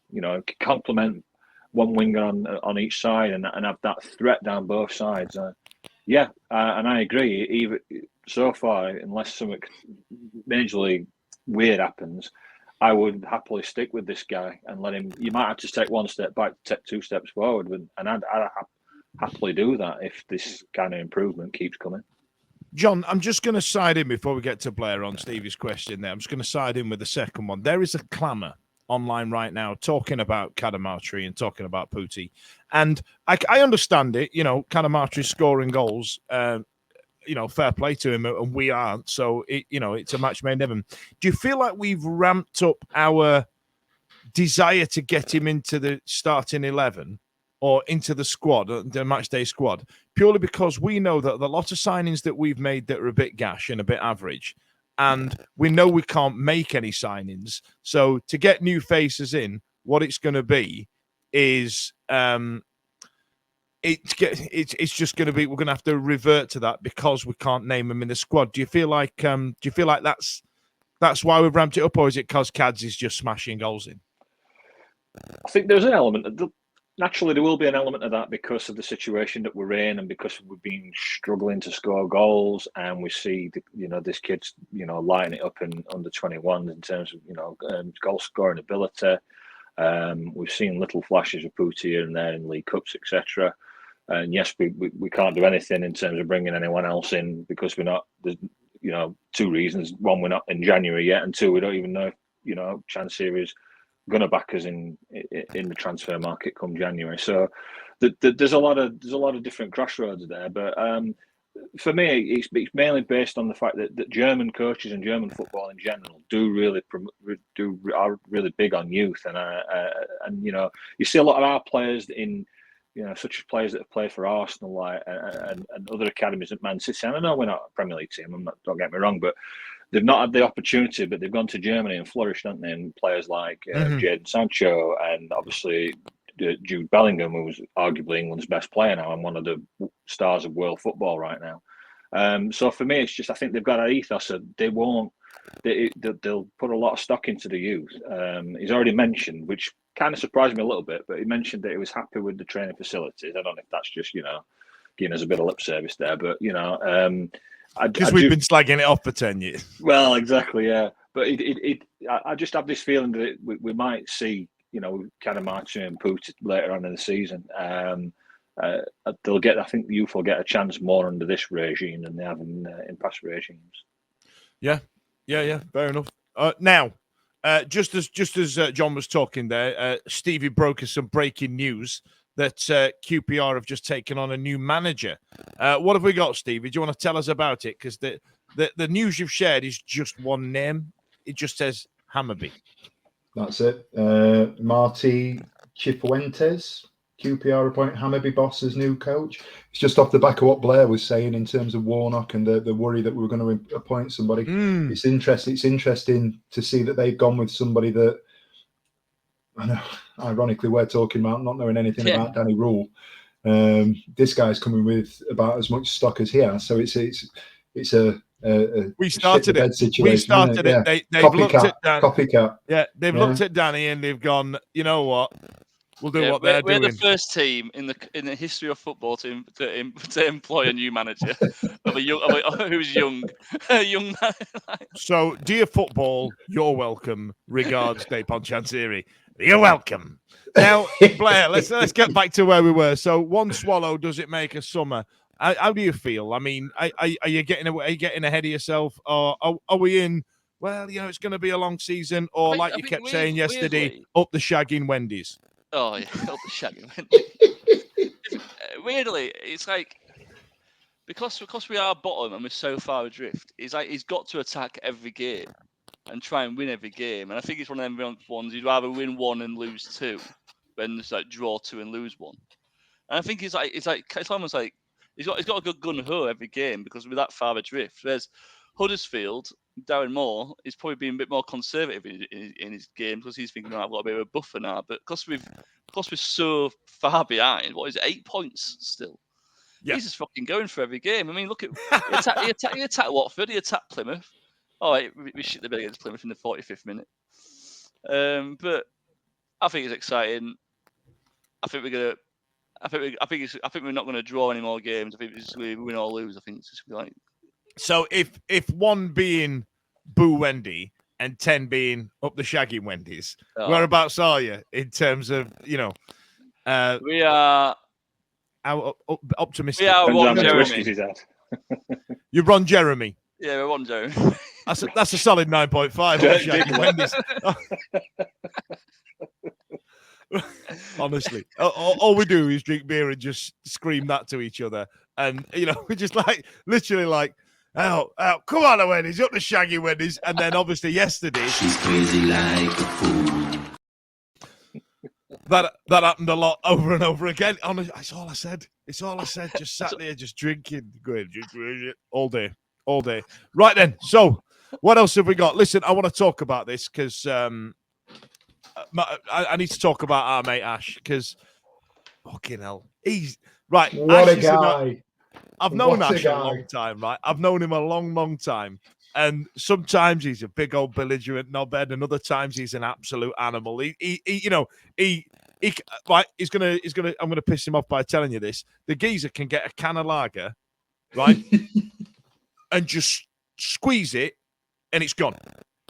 complement one winger on each side and have that threat down both sides. And I agree. Even so far, unless something majorly weird happens, I would happily stick with this guy and let him. You might have to take one step back, take 2 steps forward, and I'd happily do that if this kind of improvement keeps coming. John, I'm just going to side in before we get to Blair on Stevie's question there. I'm just going to side in with the second one. There is a clamour online right now talking about Kadamatri and talking about Puti. And I understand it. Kadamatri scoring goals. Fair play to him, and we aren't. So, it's a match made in heaven. Do you feel like we've ramped up our desire to get him into the starting 11 or into the squad, the match day squad, purely because we know that the lot of signings that we've made that are a bit gash and a bit average, and we know we can't make any signings. So to get new faces in, what it's going to be is it's just going to be, we're going to have to revert to that because we can't name them in the squad. Do you feel like that's why we've ramped it up, or is it because Cads is just smashing goals in? I think there's an element. Naturally, there will be an element of that because of the situation that we're in, and because we've been struggling to score goals, and we see this kid's lighting it up in under 21 in terms of goal scoring ability. We've seen little flashes of Puti here and there in League Cups, etc. And yes, we can't do anything in terms of bringing anyone else in because we're not. There's 2 reasons: one, we're not in January yet, and 2, we don't even know if Chansiri is going to back us in the transfer market come January. So there's a lot of different crossroads there. But for me, it's mainly based on the fact that German coaches and German football in general are really big on youth, and you see a lot of our players in such as players that have played for Arsenal and other academies at Man City. And I know we're not a Premier League team. Don't get me wrong, but they've not had the opportunity, but they've gone to Germany and flourished, haven't they? And players like Jadon Sancho and obviously Jude Bellingham, who's arguably England's best player now and one of the stars of world football right now. So for me, it's just I think they've got an ethos that they won't. They'll put a lot of stock into the youth. He's already mentioned, which kind of surprised me a little bit, but he mentioned that he was happy with the training facilities. I don't know if that's just giving us a bit of lip service there, but because we've been slagging it off for 10 years. Well, exactly, yeah. But I just have this feeling that we might see, kind of Martin and Putin later on in the season. They'll get. I think the youth will get a chance more under this regime than they have in past regimes. Yeah, fair enough. Now, just as John was talking there, Stevie broke us some breaking news that QPR have just taken on a new manager. What have we got, Stevie? Do you want to tell us about it? Because the news you've shared is just one name. It just says Hammarby. That's it. Marty Cifuentes, QPR appoint Hammarby boss as new coach. It's just off the back of what Blair was saying in terms of Warnock and the worry that we were going to appoint somebody. It's interesting. It's interesting to see that they've gone with somebody that, I know, ironically, we're talking about not knowing anything about Danny Röhl. This guy's coming with about as much stock as he has. So it's a we started it. Situation, we started it. Yeah. They've looked at Danny. Copycat. Yeah, they've looked at Danny and they've gone, you know what? We'll do what they're doing. We're the first team in the history of football to employ a new manager of a young who's young, a young man. So, dear football, you're welcome. Regards, Depon Chansiri. You're welcome. Now, Blair, let's get back to where we were. So, one swallow does it make a summer? How do you feel? I mean, are you getting ahead of yourself, or are we in? Well, it's going to be a long season, or like you kept saying yesterday, up the shag in Wendy's. Oh, yeah, up the shag in Wendy's. Weirdly, it's like because we are bottom and we're so far adrift. It's like he's got to attack every game and try and win every game. And I think it's one of them ones he'd rather win one and lose two than just like draw two and lose one. And I think it's almost like he's got a good gun ho every game because we're that far adrift. Whereas Huddersfield, Darren Moore is probably being a bit more conservative in his game because he's thinking, I've got a bit of a buffer now. But because we're so far behind, what is it, 8 points still? Yeah. He's just fucking going for every game. I mean, look at he attacked Watford, he attacked Plymouth. All right, we shit the bed against Plymouth in the 45th minute. But I think it's exciting. I think we're not going to draw any more games. I think it's just going to win or lose. I think it's just going to be like. So if 1 being Boo Wendy and 10 being up the shaggy Wendy's, whereabouts are you in terms of we are optimistic. We are Ron Jeremy. You're Ron Jeremy. Yeah, we're Ron Jeremy. That's a solid 9.5. Shaggy Wendy's. Honestly, all we do is drink beer and just scream that to each other, and we're just literally out, come on, Wendy's, up the shaggy Wendy's, and then obviously yesterday she's crazy like a fool. That happened a lot over and over again. Honestly, it's all I said. Just sat there, just drinking, going all day. Right then. So, what else have we got? Listen, I want to talk about this because I need to talk about our mate Ash because fucking hell, he's right. What Ash a guy! I've known Ash a long time, right? I've known him a long time. And sometimes he's a big old belligerent knobhead, and other times he's an absolute animal. He's gonna. I'm gonna piss him off by telling you this. The geezer can get a can of lager, right, and just squeeze it, and it's gone.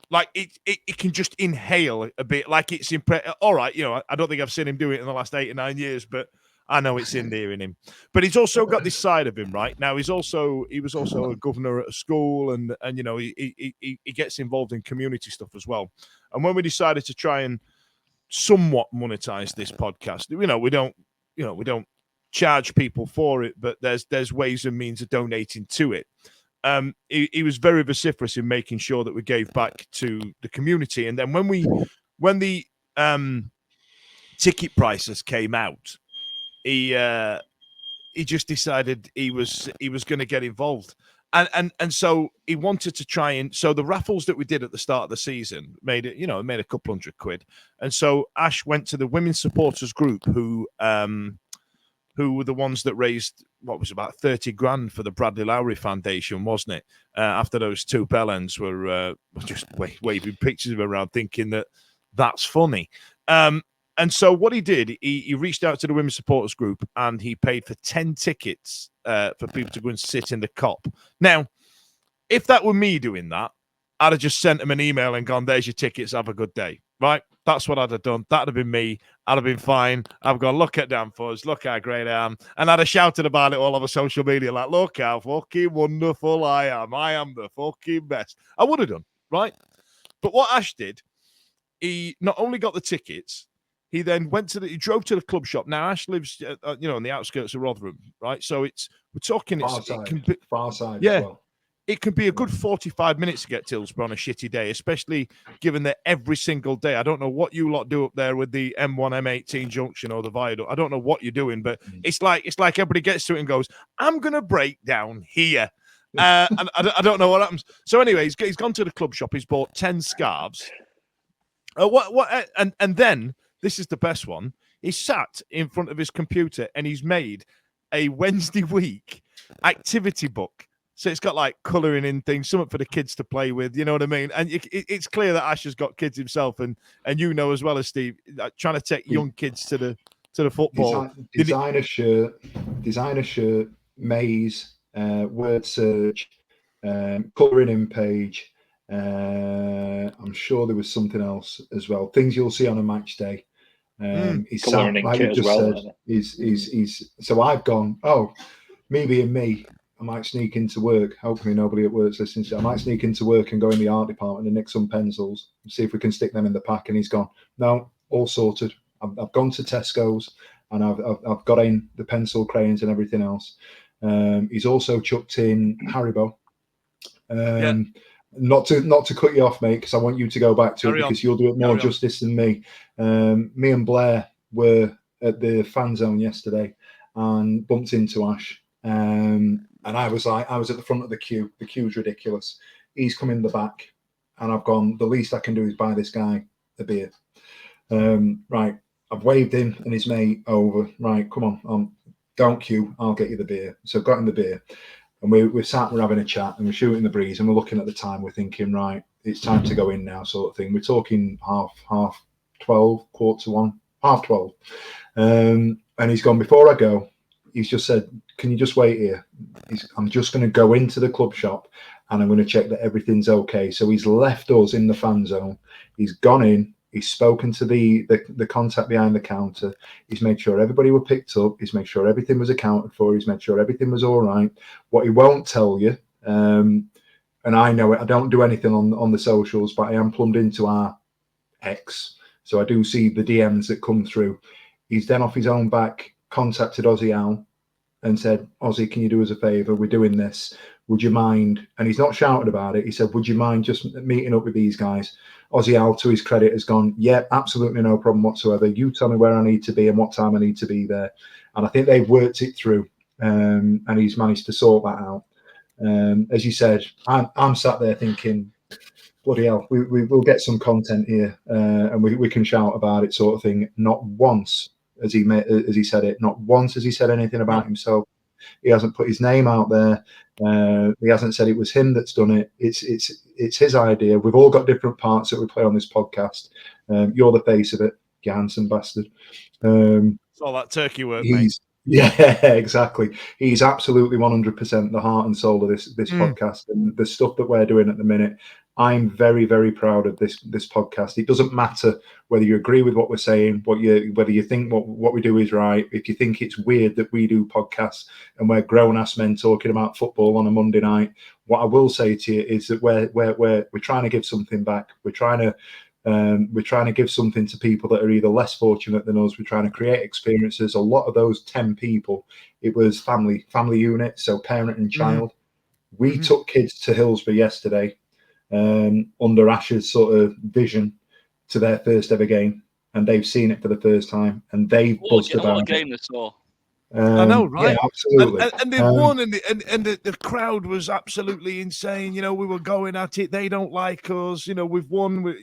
Like it can just inhale a bit, like it's all right. I don't think I've seen him do it in the last 8 or 9 years, but I know it's in there in him. But he's also got this side of him, right? Now he was also a governor at a school, and he gets involved in community stuff as well. And when we decided to try and somewhat monetize this podcast, we don't charge people for it, but there's ways and means of donating to it. He was very vociferous in making sure that we gave back to the community. And then when the ticket prices came out, he just decided he was going to get involved. And so he wanted to try and so the raffles that we did at the start of the season made it, made a couple £100. And so Ash went to the women's supporters group who were the ones that raised what was about 30 grand for the Bradley Lowry Foundation, wasn't it? After those two bellends were just waving pictures of him around, thinking that that's funny. And so what he did, he reached out to the women's supporters group and he paid for 10 tickets for people to go and sit in the Kop. Now, if that were me doing that, I'd have just sent him an email and gone, there's your tickets, have a good day, right? That's what I'd have done. That'd have been me. I'd have been fine. I've gone, look at Dan Fuzz, look how great I am. And I'd have shouted about it all over social media, like, look how fucking wonderful I am. I am the fucking best. I would have done, right? But what Ash did, he not only got the tickets, he then he drove to the club shop. Now, Ash lives, on the outskirts of Rotherham, right? So we're talking, far side yeah, as well. It can be a good 45 minutes to get to Hillsborough on a shitty day, especially given that every single day, I don't know what you lot do up there with the M1, M18 junction or the viaduct. I don't know what you're doing, but it's like everybody gets to it and goes, I'm going to break down here. And I don't know what happens. So anyway, he's gone to the club shop. He's bought 10 scarves. And then, this is the best one, he sat in front of his computer and he's made a Wednesday week activity book. So it's got like colouring in things, something for the kids to play with, you know what I mean? And it's clear that Ash has got kids himself, and as well as Steve, trying to take young kids to the football. Designer shirt, maze, word search, colouring in page. I'm sure there was something else as well. Things you'll see on a match day. He's colouring in kit as well. He's so I've gone. Oh, me being me. I might sneak into work. Hopefully nobody at work's listening to it. I might sneak into work and go in the art department and nick some pencils and see if we can stick them in the pack. And he's gone, no, all sorted. I've gone to Tesco's and I've got in the pencil, crayons and everything else. He's also chucked in Haribo. Not to cut you off, mate, because I want you to go back to it because you'll do it more justice than me. Me and Blair were at the fan zone yesterday and bumped into Ash. And I was at the front of the queue. The queue's ridiculous. He's come in the back, and I've gone, the least I can do is buy this guy a beer. Right, I've waved him and his mate over. Right, come on, don't queue, I'll get you the beer. So I've got him the beer, and we're having a chat, and we're shooting the breeze, and we're looking at the time. We're thinking, right, it's time to go in now, sort of thing. We're talking half 12, quarter to 1, half 12. And he's gone, before I go, he's just said, can you just wait here? I'm just going to go into the club shop and I'm going to check that everything's okay. So he's left us in the fan zone. He's gone in. He's spoken to the contact behind the counter. He's made sure everybody were picked up. He's made sure everything was accounted for. He's made sure everything was all right. What he won't tell you, and I know it, I don't do anything on the socials, but I am plumbed into our X. So I do see the DMs that come through. He's then off his own back contacted Ozzy Al and said, Ozzy, can you do us a favour? We're doing this. Would you mind? And he's not shouted about it. He said, would you mind just meeting up with these guys? Ozzy Al, to his credit, has gone, yeah, absolutely no problem whatsoever. You tell me where I need to be and what time I need to be there. And I think they've worked it through, and he's managed to sort that out. As you said, I'm sat there thinking, bloody hell, we'll get some content here, and we can shout about it, sort of thing. Not once as he said it. Not once has he said anything about himself. He hasn't put his name out there. He hasn't said it was him that's done it. It's his idea. We've all got different parts that we play on this podcast. You're the face of it, you handsome bastard. It's all that turkey work, mate. Yeah, exactly. He's absolutely 100% the heart and soul of this podcast, and the stuff that we're doing at the minute. I'm very, very proud of this podcast. It doesn't matter whether you agree with what we're saying, whether you think what we do is right. If you think it's weird that we do podcasts and we're grown-ass men talking about football on a Monday night, what I will say to you is that we're trying to give something back. We're trying to give something to people that are either less fortunate than us. We're trying to create experiences. A lot of those 10 people, it was family unit, so parent and child. We took kids to Hillsborough yesterday, under Ash's sort of vision, to their first ever game, and they've seen it for the first time, and they've buzzed about it. What a game they saw! I know, right? Yeah, absolutely. And they won, and the crowd was absolutely insane. You know, we were going at it. They don't like us. You know, we've won.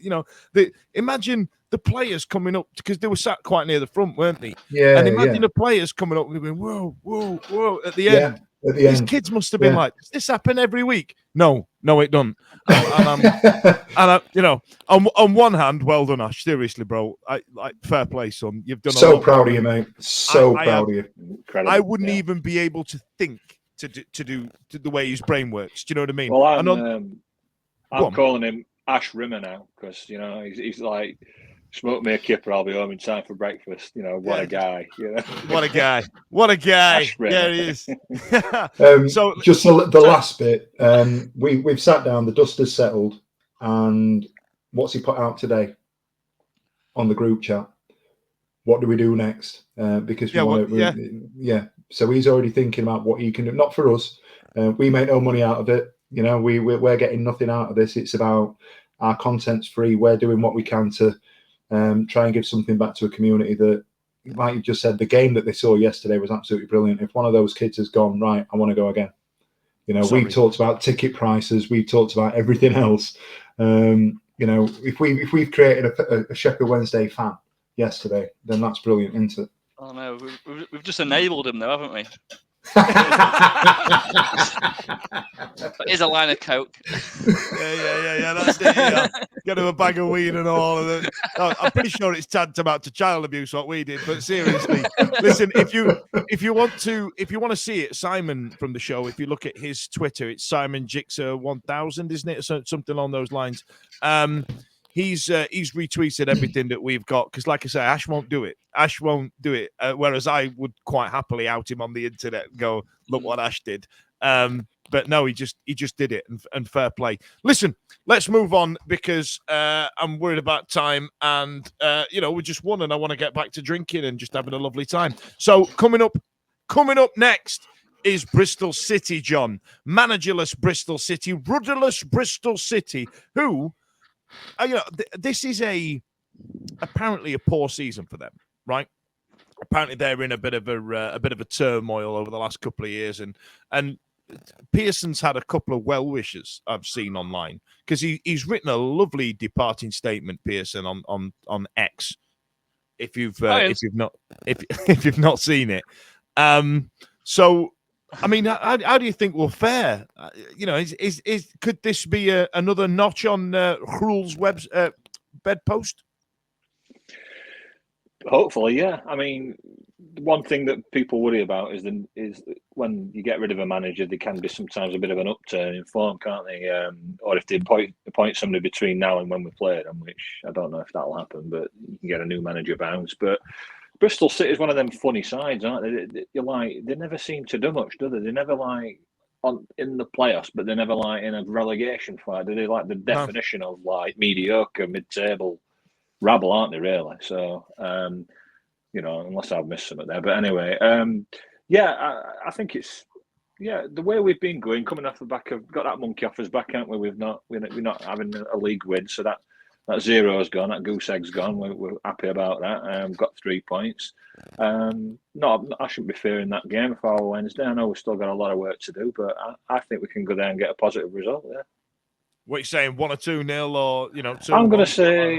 Imagine the players coming up, because they were sat quite near the front, weren't they? Yeah, and imagine the players coming up and going, whoa, whoa, whoa, at the end. At the These end. kids must have been like, does this happen every week? No, it doesn't. On one hand, well done, Ash. Seriously, bro. Fair play, son. You've done so proud of you, mate. So proud of you. Incredible. I wouldn't even be able to think to do the way his brain works. Do you know what I mean? Well, I'm calling him Ash Rimmer now, because he's like, smoke me a kipper, I'll be home in time for breakfast. What a guy. What a guy. What a guy. Yeah, he is. So just the last bit. We've sat down, the dust has settled, and what's he put out today on the group chat? What do we do next? Because so he's already thinking about what he can do. Not for us. We make no money out of it. We're getting nothing out of this. It's about our content's free. We're doing what we can to try and give something back to a community that, like you just said, the game that they saw yesterday was absolutely brilliant. If one of those kids has gone, right, I want to go again. We've talked about ticket prices. We've talked about everything else. If we've created a Sheffield Wednesday fan yesterday, then that's brilliant, isn't it? Oh no, we've just enabled him, though, haven't we? Here's a line of coke. Yeah. That's it. Yeah. Get him a bag of weed and all of it. No, I'm pretty sure it's tantamount to child abuse what we did. But seriously, listen, if you want to see it, Simon from the show, if you look at his Twitter, it's Simon Jixer 1000, isn't it? So something along those lines. He's retweeted everything that we've got, because, like I say, Ash won't do it. Whereas I would quite happily out him on the internet and go, look what Ash did. But no, he just did it, and fair play. Listen, let's move on, because I'm worried about time, and we just won, and I want to get back to drinking and just having a lovely time. So coming up next is Bristol City, John. Managerless Bristol City, rudderless Bristol City, who. This is apparently a poor season for them, right? Apparently they're in a bit of a turmoil over the last couple of years, and Pearson's had a couple of well wishers I've seen online, because he's written a lovely departing statement, Pearson, on X. If you've not seen it, so. I mean, how do you think we'll fare? Could this be another notch on Röhl's bedpost? Hopefully, yeah. I mean, one thing that people worry about is when you get rid of a manager, there can be sometimes a bit of an upturn in form, can't they? Or if they appoint somebody between now and when we play them, which I don't know if that'll happen, but you can get a new manager bounce. But Bristol City is one of them funny sides, aren't they? You're like, they never seem to do much, do they? They never in the playoffs, but they never in a relegation fight. Do they? Like the definition of mediocre, mid-table rabble, aren't they? Really? So, unless I've missed something there. But anyway, I think it's the way we've been going, coming off the back of got that monkey off us back, haven't we? We're not having a league win, so that zero's gone, that goose egg's gone. We're happy about that. Got 3 points. No, I shouldn't be fearing that game for our Wednesday. I know we've still got a lot of work to do, but I think we can go there and get a positive result there. What are you saying, 1 or 2-0, or 2-1? I'm going to say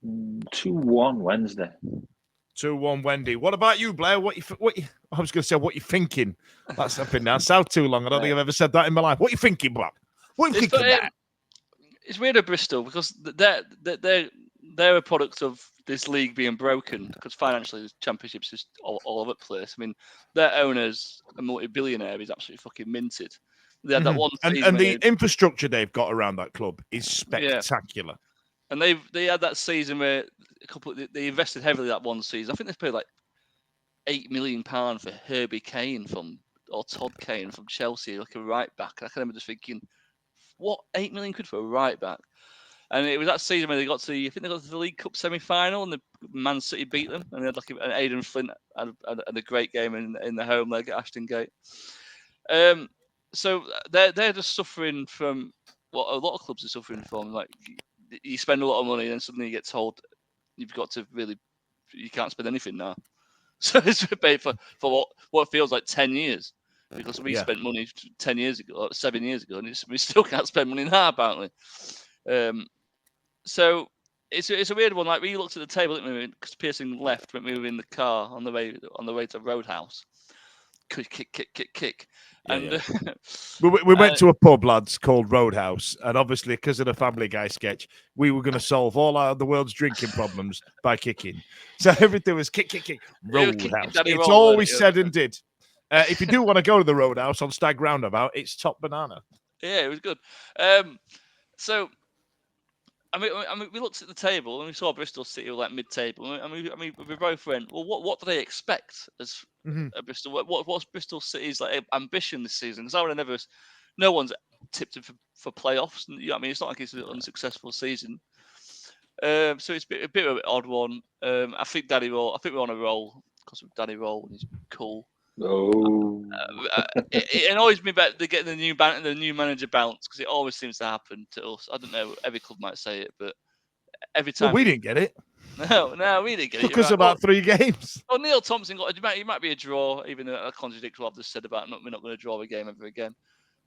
2-1 Wednesday. 2-1 Wendy. What about you, Blair? What I was going to say, what you thinking? That's something now. Sound too long. I don't think I've ever said that in my life. What you thinking, Blair? What you thinking about? It's weird at Bristol, because they're a product of this league being broken, because financially the Championship's just all over the place. I mean, their owners, a multi-billionaire, is absolutely fucking minted. They had that one season, and the infrastructure they've got around that club is spectacular. Yeah. And they had that season where they invested heavily that one season. I think they paid like £8 million for Herbie Kane or Todd Kane from Chelsea, like a right back. And I can remember just thinking, what, 8 million quid for a right back? And it was that season where they got to the League Cup semi-final, and the Man City beat them, and they had like an Aidan Flint and a great game in the home leg at Ashton Gate. So they're just suffering from what a lot of clubs are suffering from. Like, you spend a lot of money, and then suddenly you get told you can't spend anything now. So it's paid for what feels like 10 years. Because we Yeah. spent money 10 years ago, or 7 years ago, and we still can't spend money now, apparently. So it's a weird one. Like, we looked at the table, didn't we? Because Pearson left when we were in the car on the way to Roadhouse. Kick. And we went to a pub, lads, called Roadhouse, and obviously because of the Family Guy sketch, we were going to solve all the world's drinking problems by kicking. So everything was kick. Roadhouse. Danny It's Röhl, always wasn't it? said and did. If you do want to go to the Roadhouse on Stag Roundabout, it's top banana. Yeah, it was good. So. I mean, we looked at the table and we saw Bristol City were like mid-table, and we both went, well, what do they expect as Bristol? What's Bristol City's like ambition this season? Because I would have never, no one's tipped him for playoffs. And, I mean, it's not like it's an unsuccessful season. So it's a bit of an odd one. I think Danny Röhl. I think we're on a roll because of Danny Röhl and he's cool. Oh, It annoys me about getting the new manager bounce because it always seems to happen to us. I don't know. Every club might say it, but every time we didn't get it. No, we didn't get it. Took us about 3 games. Well, Neil Thompson it might be a draw, even though that contradicts what I've just said about we're not going to draw a game ever again.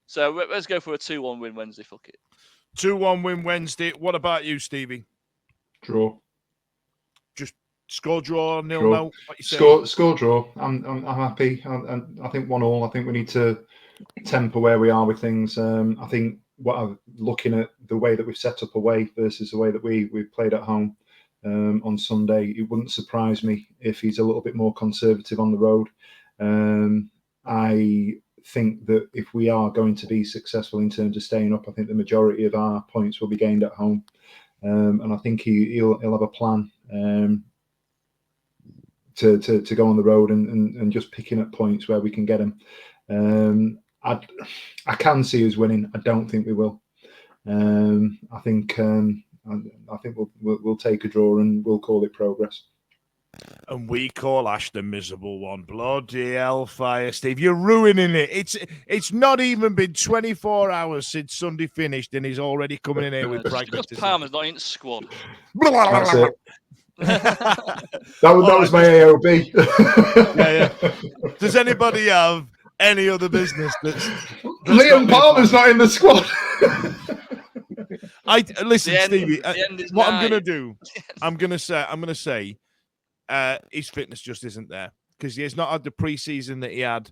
So let's go for a 2-1 win Wednesday. Fuck it. 2-1 win Wednesday. What about you, Stevie? Draw. Just score draw, 0-0. Score draw. I'm happy. I think 1-1. I think we need to temper where we are with things. I think looking at the way that we've set up away versus the way that we've played at home on Sunday, it wouldn't surprise me if he's a little bit more conservative on the road. I think that if we are going to be successful in terms of staying up, I think the majority of our points will be gained at home. And I think he'll have a plan to go on the road and just picking up points where we can get them. I can see us winning. I don't think we will. I think we'll take a draw and we'll call it progress. And we call Ash the miserable one. Bloody hellfire, Steve. You're ruining it. It's not even been 24 hours since Sunday finished and he's already coming in here with pragmatism. Because Palmer's not in the squad. That's it. That was my AOB. Yeah. Does anybody have any other business that's Liam Palmer's not in the squad? Listen, Stevie. What I'm going to do, I'm going to say, his fitness just isn't there because he has not had the pre-season that he had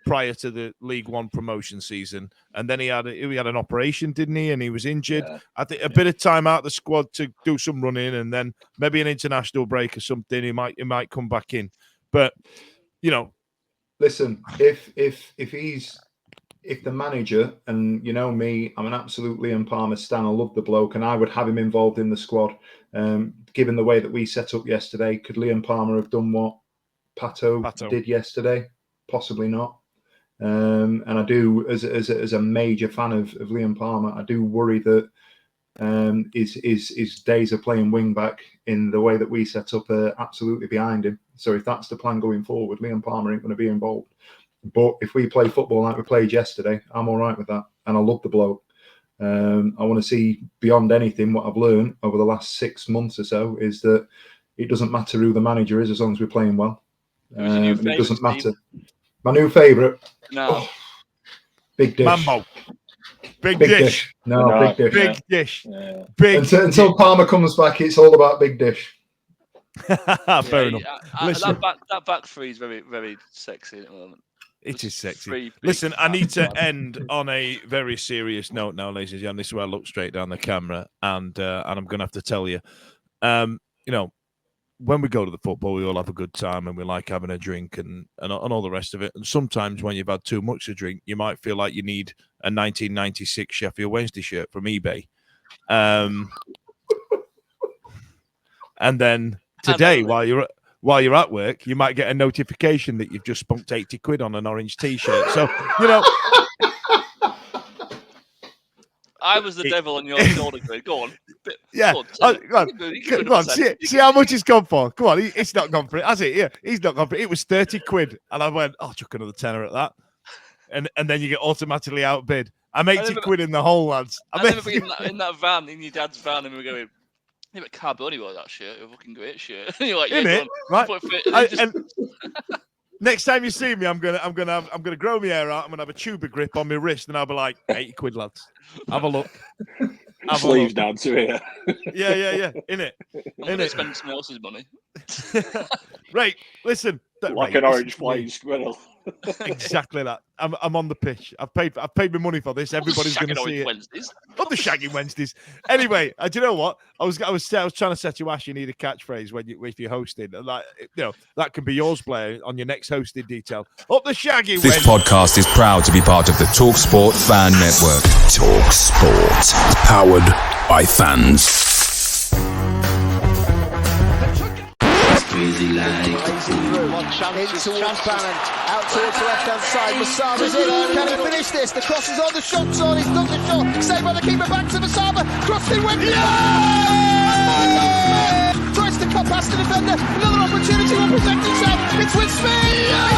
prior to the League One promotion season, and then he had an operation, didn't he? And he was injured. Yeah. I think a bit of time out of the squad to do some running, and then maybe an international break or something. He might come back in, but listen, if the manager, and you know me, I'm an absolute Liam Palmer stan. I love the bloke, and I would have him involved in the squad. Given the way that we set up yesterday, could Liam Palmer have done what Pato did yesterday? Possibly not. And I do, as a major fan of Liam Palmer, I do worry that his days of playing wing back in the way that we set up are absolutely behind him. So if that's the plan going forward, Liam Palmer ain't going to be involved. But if we play football like we played yesterday, I'm all right with that. And I love the bloke. I want to see beyond anything what I've learned over the last 6 months or so is that it doesn't matter who the manager is as long as we're playing well. It doesn't matter. My new favourite. No. Big Dish. Mambo. Big Dish. No, Big Dish. Big Dish. Yeah. Big until Palmer comes back, it's all about Big Dish. Fair enough. That back three is very, very sexy at the moment. It is sexy. Listen, I need to end on a very serious note now, ladies and gentlemen. This is where I look straight down the camera, and I'm going to have to tell you, when we go to the football, we all have a good time, and we like having a drink and all the rest of it. And sometimes when you've had too much to drink, you might feel like you need a 1996 Sheffield Wednesday shirt from eBay. And then today, while you're at work, you might get a notification that you've just spunked 80 quid on an orange T-shirt. So, I was the devil on your shoulder. Go on. Yeah. Go on. See how much it's gone for. Come on. It's not gone for it, has it? Yeah. He's not gone for it. It was 30 quid. And I went, I'll chuck another tenner at that. And then you get automatically outbid. I'm 80 quid in the hole, lads. I remember being in that van, in your dad's van, and we were going, yeah, but Carboni wore that shirt. A fucking great shirt. And you're like, yeah, it? Right. Next time you see me, I'm gonna grow my hair out. I'm gonna have a tuba grip on my wrist, and I'll be like, 80 quid, lads. Have a look. Sleeves down to here. Yeah. In it. I'm going to spend someone else's money. Right, listen. Like an orange flying squirrel. Exactly that. I'm on the pitch. I've paid my money for this. Everybody's going to see it. Wednesdays. On the Shagging Wednesdays. Anyway, do you know what? I was trying to set you, Ash. You need a catchphrase if you're hosting. Like, that can be yours, Blair, on your next hosting detail. Up the Shagging This Wednesdays. podcast is proud to be part of the Talk Sport Fan Network. Talk Sport. Powered by fans. Crazy like a fool. In towards Bannon, out towards the left-hand side. Masama's in. Can he finish this? The cross is on, the shot's on. He's done the shot. Saved by the keeper. Back to Masama. Crossed in. Went. Tries to cut past the defender. Another opportunity will protect himself. It's with speed.